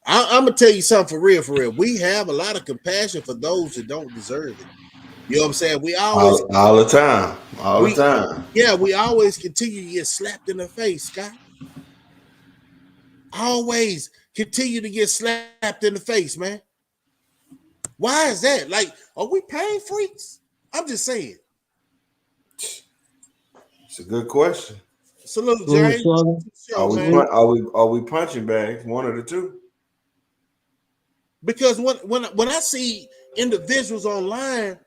I'm gonna tell you something for real. We have a lot of compassion for those that don't deserve it. You know what I'm saying? We always all the time. All the time. Yeah, we always continue to get slapped in the face, Scott. Always continue to get slapped in the face, man. Why is that? Like, are we pain freaks? I'm just saying. It's a good question. Salute, Smooth James. Southern. Show, man. Salute. Are we punching bags? One of the two. Because when I see individuals online,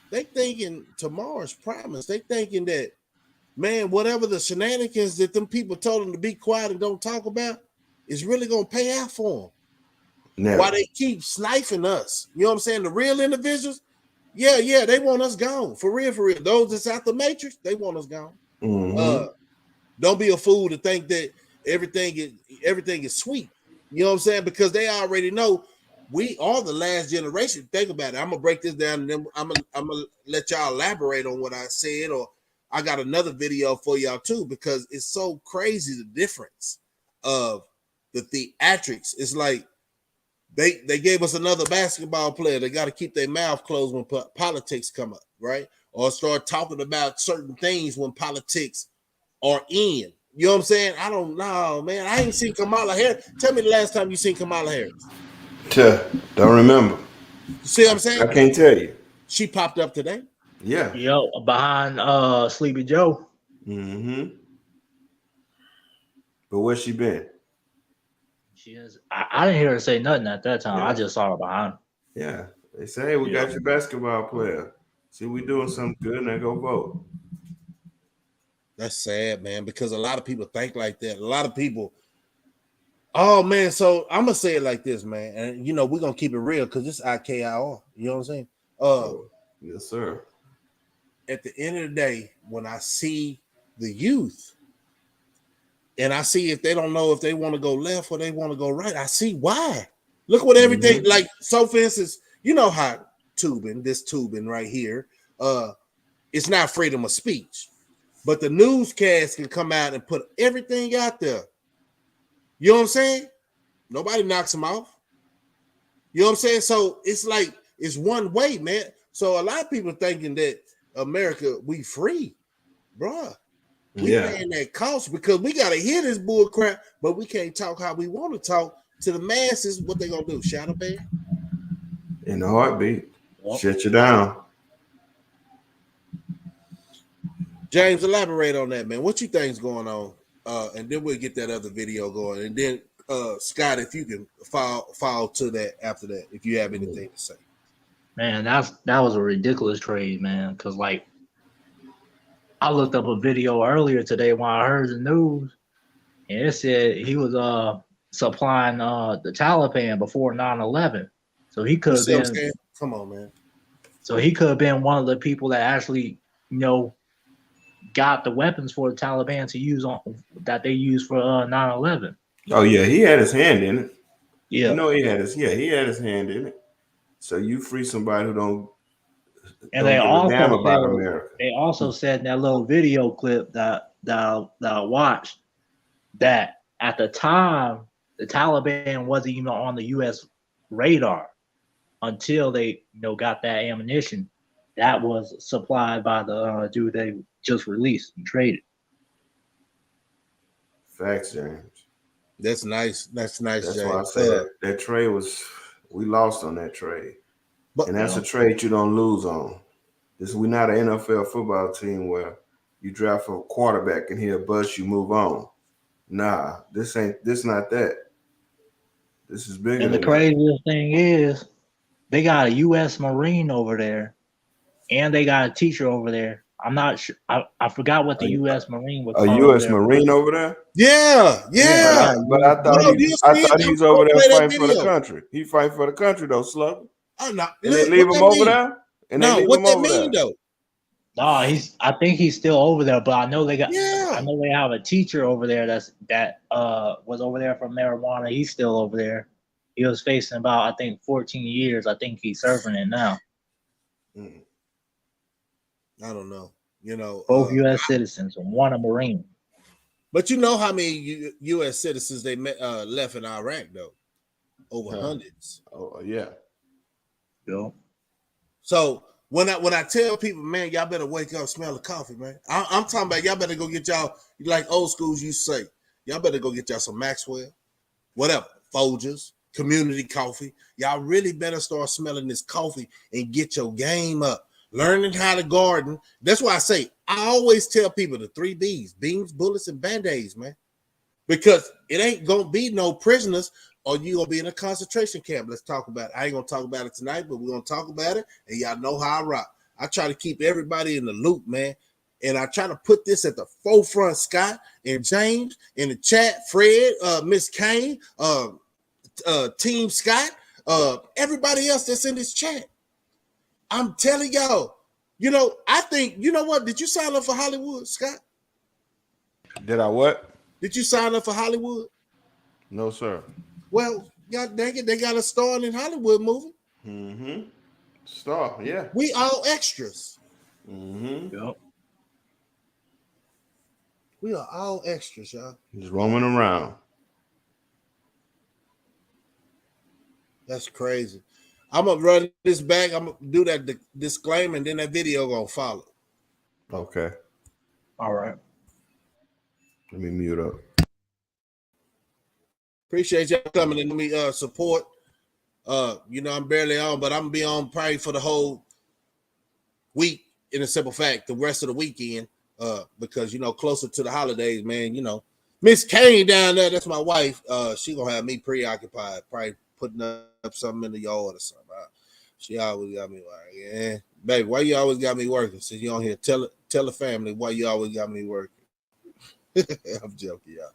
they thinking tomorrow's promise. They thinking that, man, whatever the shenanigans that them people told them to be quiet and don't talk about is really gonna pay out for them. Never. Why they keep sniping us? You know what I'm saying? The real individuals, yeah, they want us gone. For real, for real. Those that's out the matrix, they want us gone. Mm-hmm. Don't be a fool to think that everything is sweet. You know what I'm saying? Because they already know we are the last generation. Think about it. I'm gonna break this down and then I'm gonna let y'all elaborate on what I said, or I got another video for y'all too, because it's so crazy the difference of the theatrics. It's like they gave us another basketball player. They got to keep their mouth closed when politics come up, right? Or start talking about certain things when politics are in. You know what I'm saying? I don't know, man. I ain't seen Kamala Harris. Tell me the last time you seen Kamala Harris. Don't remember. You see what I'm saying? I can't tell you. She popped up today. Yeah. Yo, behind Sleepy Joe. Mm-hmm. But where's she been? She is. I didn't hear her say nothing at that time. Yeah. I just saw her behind. Yeah. They say, hey, we got your basketball player. See, we doing something good, now go vote. That's sad, man, because a lot of people think like that. A lot of people, oh man. So I'm gonna say it like this, man, and you know we're gonna keep it real because this is IKIR. You know what I'm saying? Yes, sir. At the end of the day, when I see the youth, and I see if they don't know if they want to go left or they want to go right, I see why. Look what everything like. So, for instance, you know how this tubing right here, it's not freedom of speech. But the newscast can come out and put everything out there. You know what I'm saying? Nobody knocks them off. You know what I'm saying? So it's like it's one way, man. So a lot of people thinking that America, we free, bruh. We paying that cost because we gotta hear this bull crap, but we can't talk how we want to talk to the masses. What they gonna do? Shadow ban? In a heartbeat. Shut you down. James, elaborate on that, man. What you think's going on? And then we'll get that other video going. And then Scott, if you can follow to that after that, if you have anything to say. Man, that was a ridiculous trade, man. Cause like I looked up a video earlier today when I heard the news, and it said he was supplying the Taliban before 9/11. So he could have been. Come on, man. So he could have been one of the people that actually, got the weapons for the Taliban to use that they used for 9/11. Oh yeah, he had his hand in it. Yeah, you know he had his hand in it. So you free somebody who don't. And they also damn about America. They also said in that little video clip that I watched that at the time the Taliban wasn't even on the U.S. radar until they got that ammunition that was supplied by the dude they just released and traded. Facts, James. That's nice. That's nice. That's James. why I said that trade we lost on that trade. And that's a trade you don't lose on. We're not an NFL football team where you draft a quarterback and he'll bust you, move on. Nah, this not that. This is bigger. And the craziest thing is they got a U.S. Marine over there and they got a teacher over there. I'm not sure. I forgot what the U.S. Marine was. A U.S. Marine over there? Yeah. But I thought he's over there fighting for the country. He fighting for the country though, Slug. Oh no! And they leave him over there. And no, what that mean though? No, I think he's still over there, but I know they got. Yeah. I know they have a teacher over there that was over there for marijuana. He's still over there. He was facing about 14 years. I think he's serving it now. I don't know. Both U.S. citizens and one a Marine. But you know how many U.S. citizens they left in Iraq though? Over hundreds. Oh yeah. Yo. So when I tell people, man, y'all better wake up, smell the coffee, man. I'm talking about y'all better go get y'all, like old schools used to say, y'all better go get y'all some Maxwell, whatever, Folgers, community coffee. Y'all really better start smelling this coffee and get your game up. Learning how to garden. That's why I say, I always tell people the 3 B's, beans, bullets, and band-aids, man. Because it ain't going to be no prisoners or you going to be in a concentration camp. Let's talk about it. I ain't going to talk about it tonight, but we're going to talk about it, and y'all know how I rock. I try to keep everybody in the loop, man. And I try to put this at the forefront, Scott and James, in the chat, Fred, Miss Kane, Team Scott, everybody else that's in this chat. I'm telling y'all, I think, you know what? Did you sign up for Hollywood, Scott? Did I what? Did you sign up for Hollywood? No, sir. Well, God dang it, they got a star in Hollywood movie. Mm-hmm. Star, yeah. We all extras. Mm-hmm. Yep. We are all extras, y'all. Just roaming around. That's crazy. I'm gonna run this back. I'm gonna do that disclaimer, and then that video gonna follow. Okay. All right. Let me mute up. Appreciate y'all coming in to me support. I'm barely on, but I'm gonna be on probably for the whole week. In a simple fact, the rest of the weekend, because closer to the holidays, man. Miss Kane down there, that's my wife. She gonna have me preoccupied, probably putting up something in the yard or something. She always got me working. Yeah, baby, why you always got me working? Since you on here, tell the family why you always got me working. I'm joking, y'all.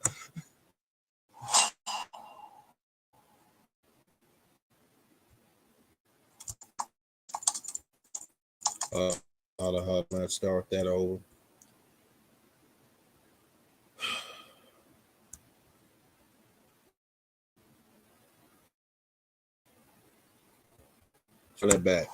I'll start that over. Flip back.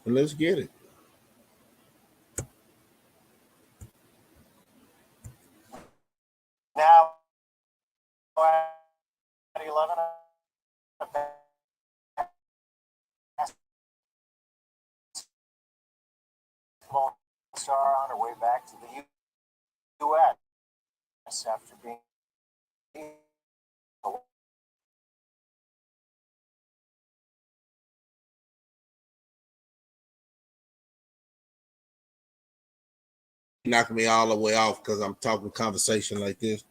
Let's get it. Now at 11, basketball star on her way back to the U.S. after being knocking me all the way off because I'm talking conversation like this.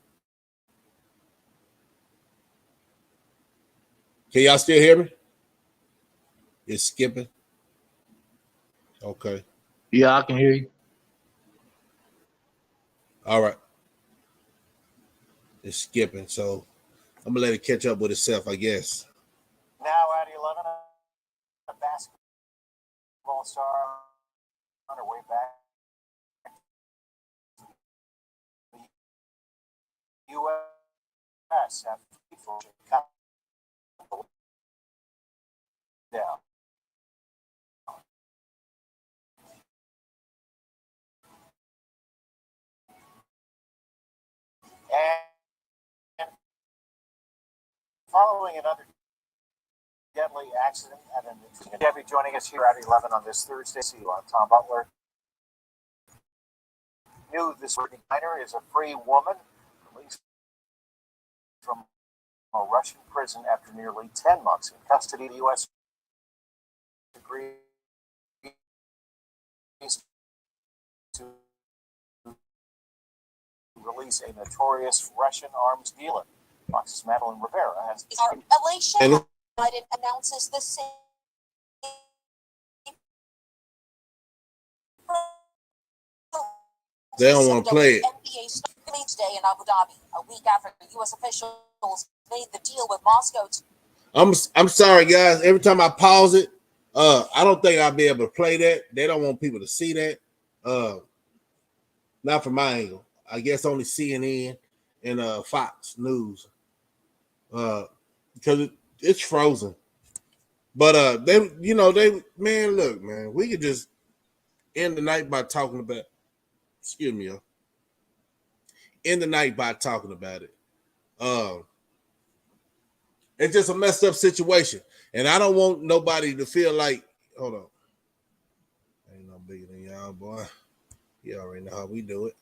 Can y'all still hear me? It's skipping. Okay. Yeah, I can hear you. All right. It's skipping, so I'm gonna let it catch up with itself, I guess. Now at 11, a basketball star on her way back to the U.S. after Chicago. Yeah. And following another deadly accident at an Debbie joining us here at 11 on this Thursday. See you on Tom Butler. Knew this Griner is a free woman released from a Russian prison after nearly 10 months in custody. The U.S. agrees to release a notorious Russian arms dealer. Fox's Madeline Rivera has. Elation Biden announces the same. They don't want to play it. NBA release day in Abu Dhabi, a week after U.S. officials made the deal with Moscow. I'm sorry, guys. Every time I pause it, I don't think I'll be able to play that. They don't want people to see that. Not from my angle. I guess only CNN and Fox News. Because it's frozen. But man, look, man, we could just end the night by talking about excuse me, end the night by talking about it. It's just a messed up situation, and I don't want nobody to feel like, hold on, ain't no bigger than y'all, boy. You already know how we do it.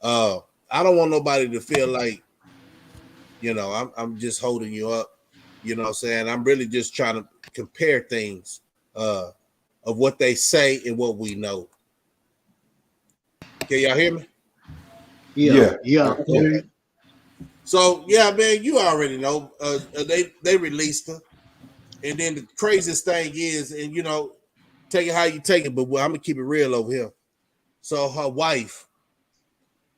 I don't want nobody to feel like, you know, I'm just holding you up. You know what I'm saying? I'm really just trying to compare things of what they say and what we know. Can y'all hear me? Yeah. Okay. So yeah, man, you already know. They released her, and then the craziest thing is, and you know, take it how you take it, but I'm gonna keep it real over here. So her wife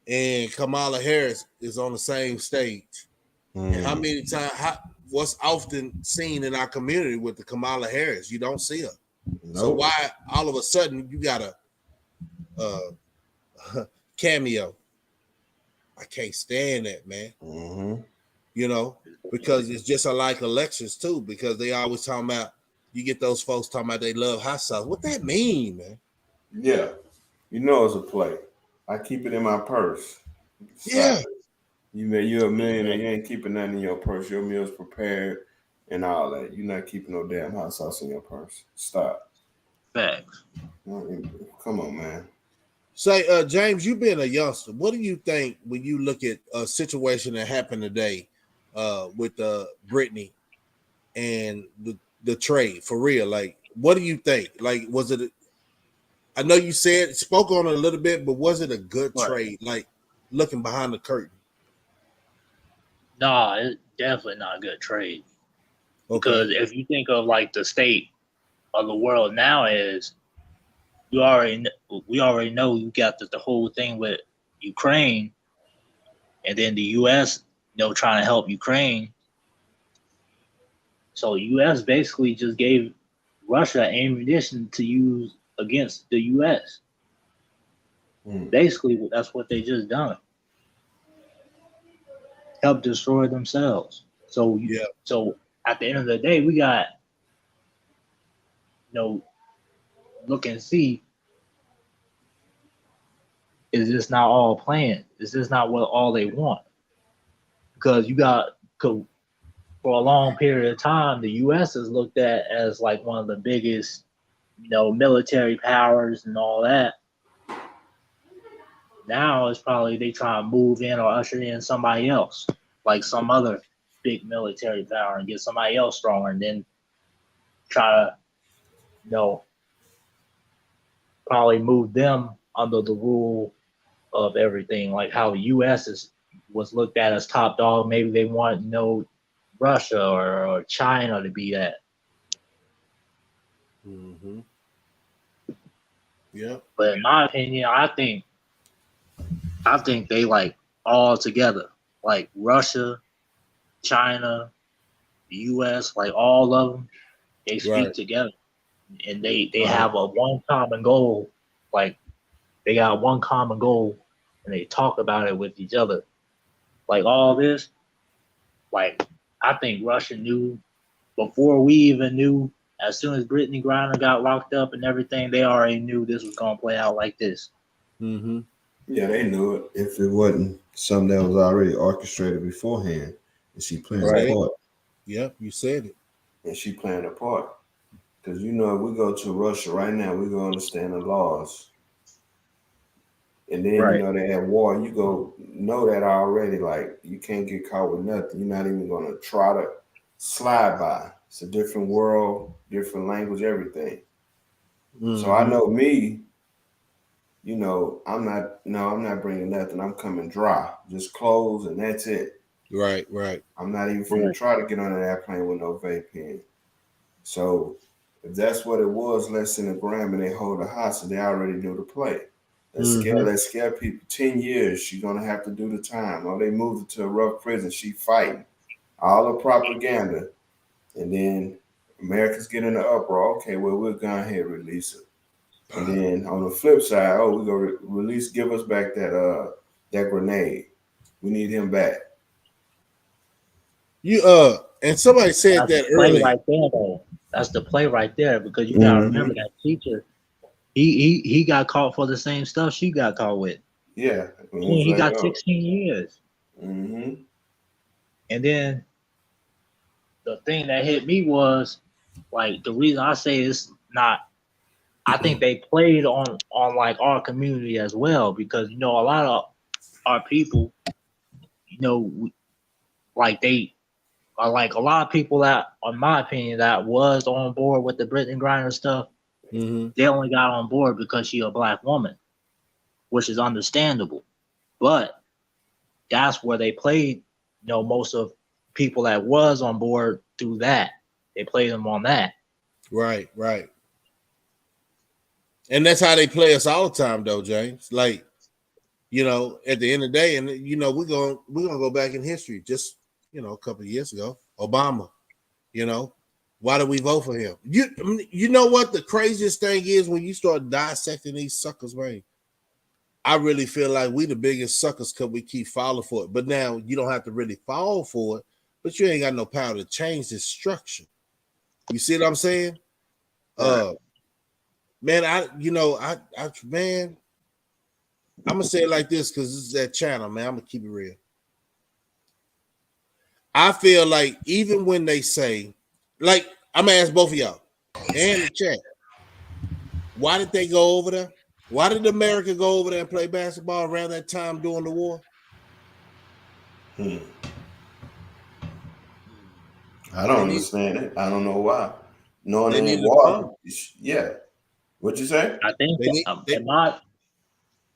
and Kamala Harris is on the same stage. And how many times? What's often seen in our community with the Kamala Harris? You don't see her. Nope. So why all of a sudden you got a cameo? I can't stand that, man. Mm-hmm. You know, because it's just like elections too. Because they always talking about, you get those folks talking about they love hot sauce. What that mean, man? Yeah, you know it's a play. I keep it in my purse. Stop. Yeah. You're a millionaire. You ain't keeping nothing in your purse. Your meal's prepared and all that. You're not keeping no damn hot sauce in your purse. Stop. Facts. Come on, man. Say, James, you being a youngster, what do you think when you look at a situation that happened today with Brittney and the trade for real? Like, what do you think? Like, was it? I know you spoke on it a little bit, but was it a good trade? Like, looking behind the curtain. No, it's definitely not a good trade. Okay. Because if you think of like the state of the world now is, we already know you got the whole thing with Ukraine, and then the U.S. trying to help Ukraine. So U.S. basically just gave Russia ammunition to use against the U.S. Basically, that's what they just done. Help destroy themselves. So So at the end of the day, we got look and see. Is this not all planned? Is this not what all they want? Because for a long period of time, the U.S. is looked at as like one of the biggest, military powers and all that. Now it's probably they try to move in or usher in somebody else, like some other big military power, and get somebody else stronger, and then try to, probably move them under the rule of everything, like how the U.S. was looked at as top dog. Maybe they want Russia or China to be that. Mm-hmm. Yeah. But in my opinion, I think they like all together, like Russia, China, the U.S., like all of them, they speak together, and they have one common goal. Like they got one common goal, and they talk about it with each other. Like all this, like I think Russia knew before we even knew. As soon as Brittney Griner got locked up and everything, they already knew this was gonna play out like this. Mm-hmm. Yeah, they knew it. If it wasn't something that was already orchestrated beforehand, and she playing a part. Yep, you said it. And she playing a part. Because if we go to Russia right now, we're gonna understand the laws. And then they at war. You go know that already. Like you can't get caught with nothing. You're not even gonna try to slide by. It's a different world, different language, everything. Mm-hmm. So I know me. I'm not bringing nothing. I'm coming dry, just clothes, and that's it. Right. I'm not even going to try to get on an airplane with no vape pen. So if that's what it was, let's send a gram and they hold a hostage. They already knew the play. Let's scare people. 10 years, she's going to have to do the time. Or they moved her to a rough prison. She fighting. All the propaganda. And then Americans get in the uproar. Okay, well, we'll go ahead and release her. And then on the flip side, we're going to release, give us back that grenade. We need him back. And somebody said that earlier. Right there, though. That's the play right there, because you gotta remember that teacher, he got caught for the same stuff she got caught with. Yeah. He got 16 years. Mm-hmm. And then the thing that hit me was like the reason I say it's not. I think they played on like our community as well because a lot of our people, like they are like a lot of people that, in my opinion, that was on board with the Brittney Griner stuff. Mm-hmm. They only got on board because she a black woman, which is understandable. But that's where they played, most of people that was on board through that. They played them on that. Right. And that's how they play us all the time, though, James. Like, at the end of the day, and we're gonna go back in history. Just a couple of years ago, Obama. Why did we vote for him? You know what the craziest thing is when you start dissecting these suckers, man. I really feel like we the biggest suckers because we keep falling for it. But now you don't have to really fall for it, but you ain't got no power to change this structure. You see what I'm saying? Right. Man, man, I'm gonna say it like this because this is that channel, man. I'm gonna keep it real. I feel like even when they say, like, I'm gonna ask both of y'all and the chat, why did they go over there? Why did America go over there and play basketball around that time during the war? I don't understand it. I don't know why. Knowing they need war, yeah. What'd you say? I think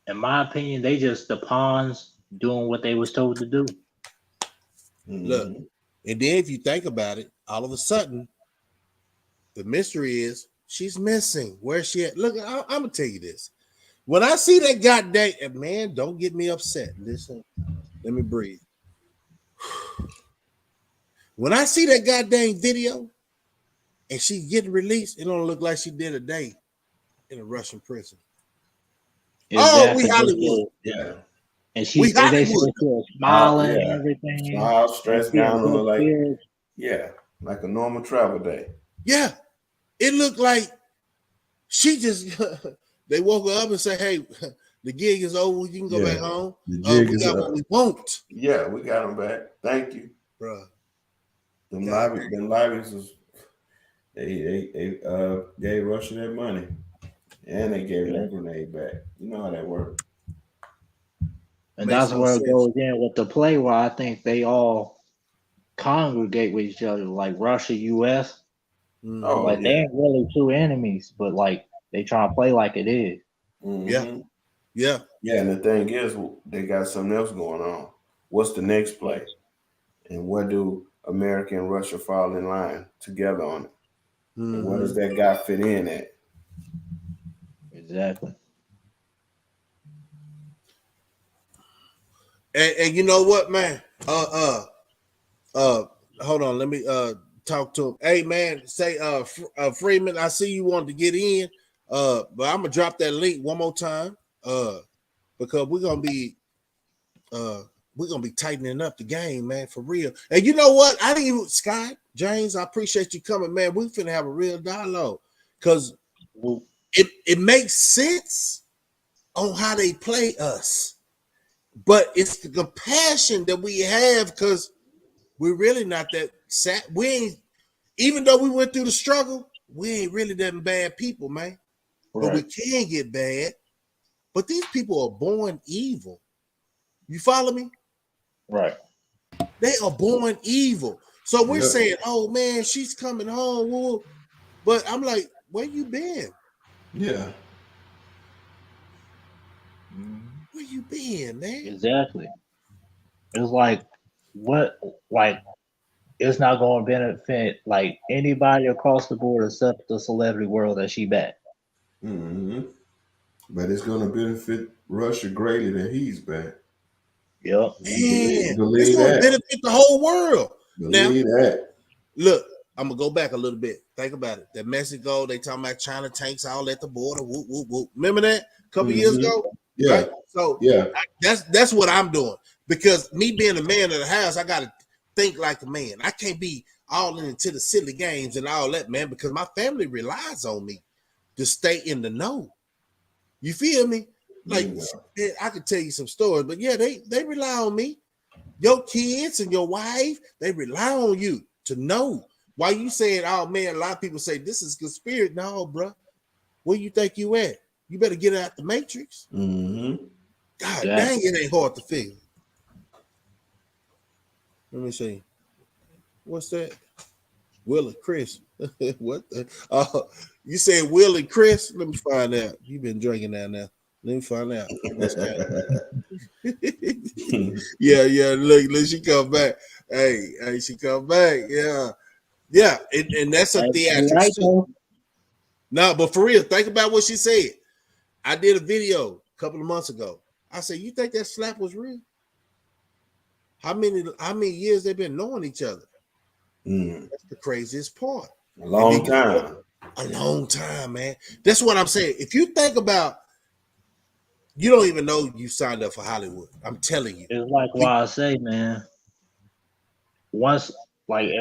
in my opinion, they just the pawns doing what they was told to do. Look, and then if you think about it, all of a sudden, the mystery is she's missing. Where's she at? Look, I'm gonna tell you this. When I see that goddamn man, don't get me upset. Listen, let me breathe. When I see that goddamn video and she getting released, it don't look like she did a day in a Russian prison. Exactly. Oh, we Hollywood. Yeah. And they said she was smiling and everything. Smile, stressed down, like like a normal travel day. Yeah. It looked like she just they woke her up and said, hey, the gig is over. You can go back home. The gig we got what we want. Yeah, we got them back. Thank you. Bro. Them libraries was they gave Russia their money. And they gave that grenade back. You know how that works. And that's where it goes in with the play where I think they all congregate with each other, like Russia, US. They ain't really two enemies, but like they try to play like it is. Mm-hmm. Yeah. And the thing is, they got something else going on. What's the next play? And where do America and Russia fall in line together on it? And where does that guy fit in at? Exactly. And you know what, man? Hold on, let me talk to him. Hey, man, say Freeman, I see you wanted to get in. But I'm gonna drop that link one more time. Because we're gonna be tightening up the game, man, for real. And you know what? I didn't even Scott, James, I appreciate you coming, man. We finna have a real dialogue because it makes sense on how they play us, but it's the compassion that we have because we're really not that sad. We ain't, even though we went through the struggle, we ain't really that bad people, man. Right. But we can get bad. But these people are born evil. You follow me? Right. They are born evil. So we're saying, oh man, she's coming home. Woo. But I'm like, where you been? Yeah. Where you been, man? Exactly. It's like it's not going to benefit like anybody across the board except the celebrity world that she back. But it's going to benefit Russia greatly that he's back. Yep. Man, it's going to benefit the whole world. Believe that. Look, I'm going to go back a little bit. Think about it. That Mexico, they talking about China tanks all at the border. Whoop, whoop, whoop. Remember that a couple years ago? Yeah. Right? So that's what I'm doing. Because me being a man of the house, I got to think like a man. I can't be all into the silly games and all that, man, because my family relies on me to stay in the know. You feel me? Like, man, I could tell you some stories, but yeah, they rely on me. Your kids and your wife, they rely on you to know. Why you saying, oh man, a lot of people say this is conspiracy. No, bro. Where you think you at? You better get out the matrix. Mm-hmm. God dang, it ain't hard to figure. Let me see. What's that? Will and Chris. What the? You said Will and Chris? Let me find out. You've been drinking that now. Let me find out. What's that? yeah. Look, she come back. Hey, she come back. Yeah. And that's a theatrics too. No, but for real, think about what she said. I did a video a couple of months ago. I said, you think that slap was real? How many years they've been knowing each other? That's the craziest part. A long time, man. That's what I'm saying. If you think about, you don't even know you signed up for Hollywood. I'm telling you. It's like what I say, man. Once, like,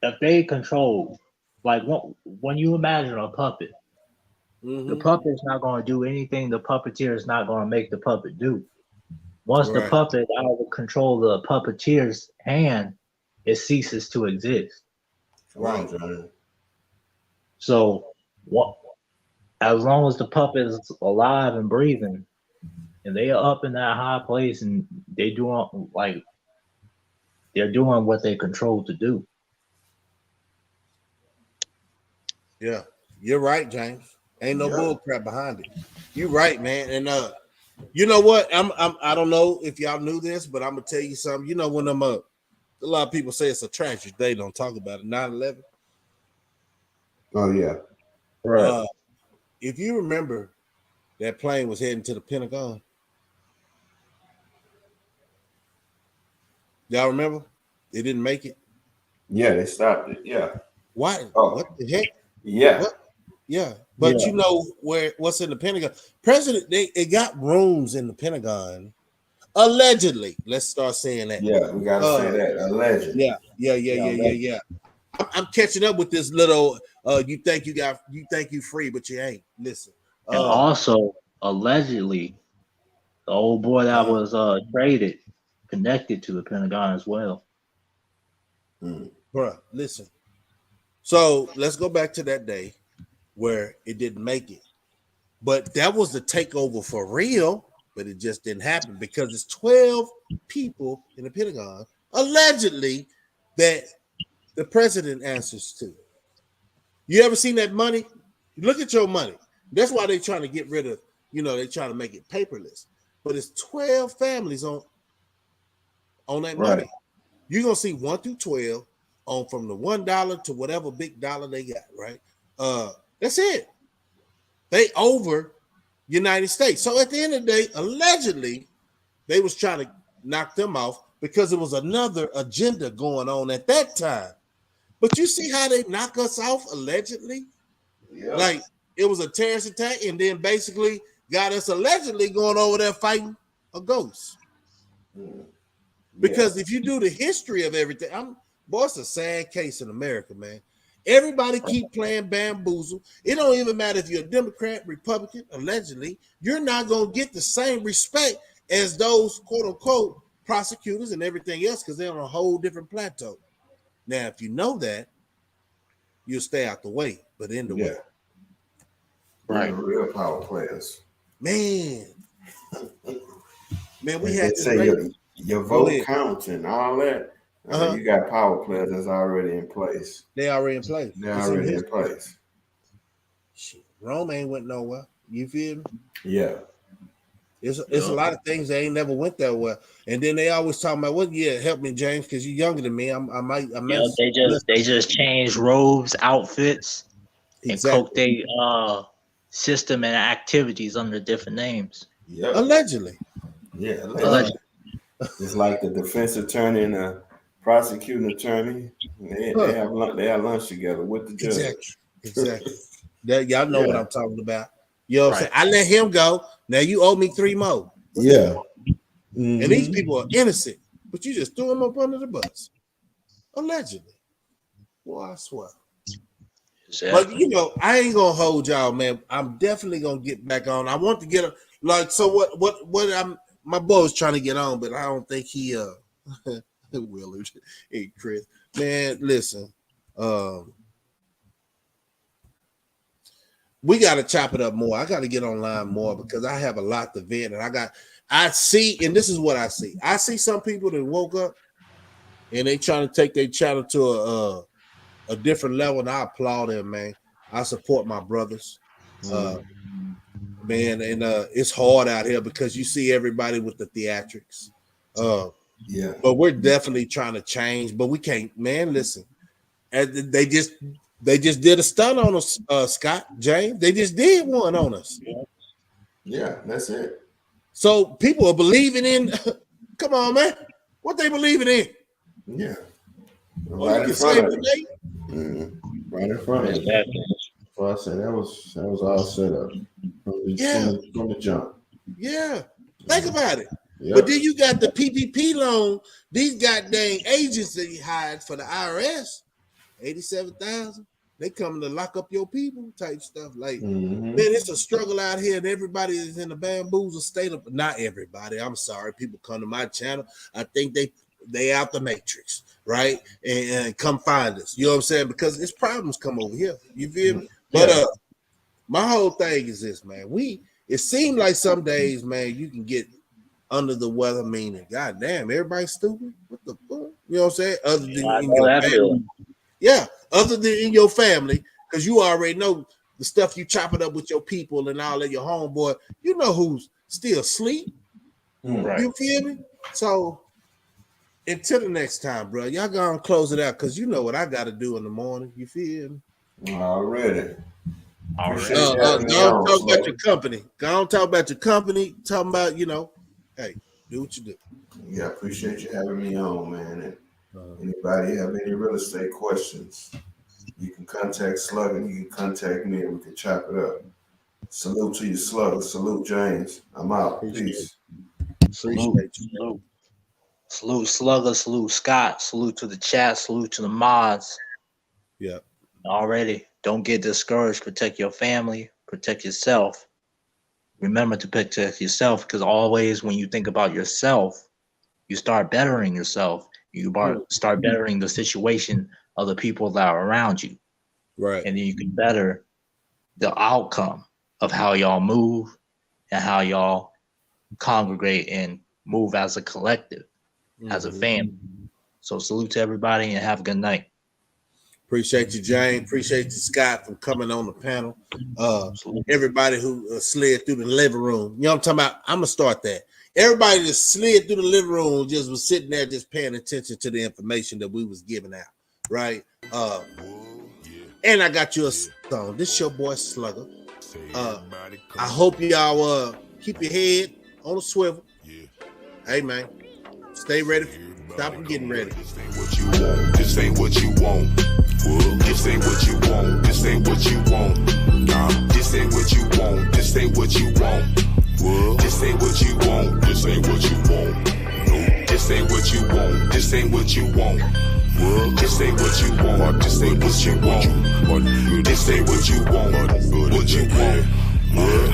if they control, like, when you imagine a puppet, the puppet's not going to do anything the puppeteer is not going to make the puppet do. Once the puppet out of control of the puppeteer's hand, it ceases to exist. Right. So, as long as the puppet is alive and breathing, and they are up in that high place, and they're doing what they control to do. Yeah, you're right, James. Ain't no bull crap behind it. You're right, man. And you know what? I don't know if y'all knew this, but I'm gonna tell you something. You know, when a lot of people say it's a tragic day, don't talk about it. 9/11. Oh yeah, right. If you remember, that plane was heading to the Pentagon. Y'all remember? They didn't make it. Yeah, they stopped it. Yeah. Why? Oh. What the heck? Yeah. What? Yeah. But you know what's in the Pentagon? It got rooms in the Pentagon. Allegedly. Let's start saying that. Yeah, we gotta say that. Allegedly. Yeah. I'm catching up with this little you think you free, but you ain't. Listen. And also, allegedly, the old boy that was traded connected to the Pentagon as well. Bruh, listen. So let's go back to that day where it didn't make it. But that was the takeover for real, but it just didn't happen because it's 12 people in the Pentagon, allegedly, that the president answers to. You ever seen that money? Look at your money. That's why they're trying to get rid of, they're trying to make it paperless. But it's 12 families on that money. You're going to see 1 through 12 on from the $1 to whatever big dollar they got, right? That's it. They over United States. So at the end of the day, allegedly, they was trying to knock them off because there was another agenda going on at that time. But you see how they knock us off allegedly? Yeah. Like it was a terrorist attack and then basically got us allegedly going over there fighting a ghost. Because if you do the history of everything, it's a sad case in America, man. Everybody keep playing bamboozle. It don't even matter if you're a Democrat, Republican, allegedly, you're not going to get the same respect as those quote unquote prosecutors and everything else because they're on a whole different plateau. Now, if you know that, you'll stay out the way, but in the way. Right. Real power players. Man, we had to say your vote counts and all that. You got power players that's already in place. They already in place. They're already in place. Shit, Rome ain't went nowhere. You feel me? Yeah. It's a lot of things that ain't never went that well. And then they always talking about, well, yeah, help me, James, because you're younger than me. They just changed robes, outfits, and coke they system and activities under different names. Yeah. Allegedly. Yeah, allegedly. It's like the defense attorney and the prosecuting attorney. They have lunch together with the judge. Exactly. Y'all know what I'm talking about. You know what I'm saying? I let him go. Now you owe me 3 more. Yeah. And these people are innocent, but you just threw them up under the bus. Allegedly. Boy, I swear. Exactly. But I ain't gonna hold y'all, man. I'm definitely gonna get back on. I want to get Like, so what I'm, my boy was trying to get on, but I don't think he, Willard, hey, Chris, man, listen, we got to chop it up more. I got to get online more because I have a lot to vent, and I see, and this is what I see. I see some people that woke up and they trying to take their channel to a different level, and I applaud them, man. I support my brothers, man, and it's hard out here because you see everybody with the theatrics. Yeah, but we're definitely trying to change, but we can't, man. Listen, they just did a stunt on us, Scott, James. They just did one on us. Yeah, that's it. So people are believing in. Come on, man. What they believing in? Yeah, right in front of it. Right in front of it. So I said that was all set up from the jump. Yeah, think about it. Yep. But then you got the PPP loan. These goddamn agents that you hired for the IRS, $87,000. They coming to lock up your people type stuff. Like, man, it's a struggle out here, and everybody is in the bamboozle state of. Not everybody. I'm sorry. People come to my channel. I think they out the matrix, right? And come find us. You know what I'm saying? Because it's problems come over here. You feel me? But my whole thing is this, man. It seemed like some days, man, you can get under the weather, meaning, goddamn, everybody's stupid. What the fuck? You know what I'm saying? Other than in your family. Yeah, other than in your family, because you already know the stuff you chopping up with your people and all of your homeboy. You know who's still asleep. Right. You feel me? So until the next time, bro, y'all gonna close it out because you know what I got to do in the morning. You feel me? Already. Go on, talk about your company. Go on, talk about your company. Talking about, hey, do what you do. Yeah, I appreciate you having me on, man. And anybody have any real estate questions, you can contact Slugger. You can contact me, and we can chop it up. Salute to you, Slugger. Salute, James. I'm out. Peace. Salute Slugger. Salute Scott. Salute to the chat. Salute to the mods. Yeah. Already. Don't get discouraged. Protect your family. Protect yourself. Remember to protect yourself, because always when you think about yourself, you start bettering yourself. You start bettering the situation of the people that are around you. Right. And then you can better the outcome of how y'all move and how y'all congregate and move as a collective, as a family. So salute to everybody and have a good night. Appreciate you, Jane. Appreciate you, Scott, for coming on the panel. Everybody who slid through the living room. You know what I'm talking about? I'm going to start that. Everybody that slid through the living room just was sitting there just paying attention to the information that we was giving out, right? And I got you a song. This is your boy Slugger. I hope y'all keep your head on a swivel. Hey, man. Stay ready. Stop getting ready. This ain't what you want. This ain't what you want. This ain't what you want. This ain't what you want. Nah, this ain't what you want. This ain't what you want. This ain't what you want. This ain't what you want. No, this ain't what you want. This ain't what you want. This ain't what you want. This ain't what you want. This ain't what you want. What you want.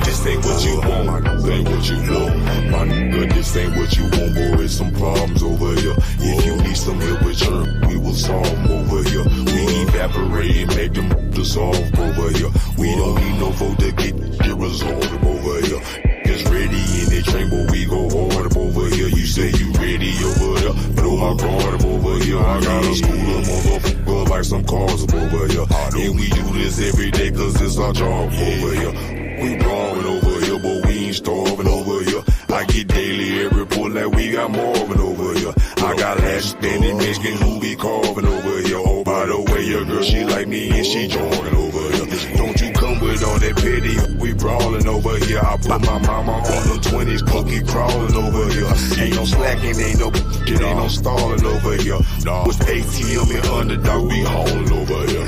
This ain't what you want. This ain't what you want. My nigga, this ain't what you want, boy. It's some problems over here. If you need some help with church, we will solve them over here. We evaporate and make them dissolve over here. We don't need no vote to get resolved over here. Just ready in the train, but we go hard up over here. You say you ready over there, but oh my God, up over here. I got a school of motherfucker like some cars up over here. And we do this every day, cause it's our job over here. We brawling over here, but we ain't starving over here. I get daily every report like we got Marvin over here. I got last standing Mexican who be carving over here. Oh, by the way, your girl, she like me and she jogging over here. Don't you come with all that petty, we brawling over here. I put my mama on the 20s, cookie crawling over here. Ain't no slacking, ain't no stalling over here. With ATM and underdog, we hauling over here.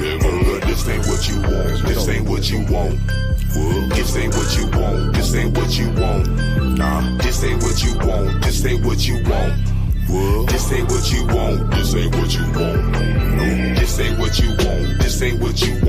This ain't what you want, this ain't what you want. This ain't what you want, this ain't what you want. Nah, this ain't what you want, this ain't what you want. This ain't what you want, this ain't what you want. No, this ain't what you want, this ain't what you want.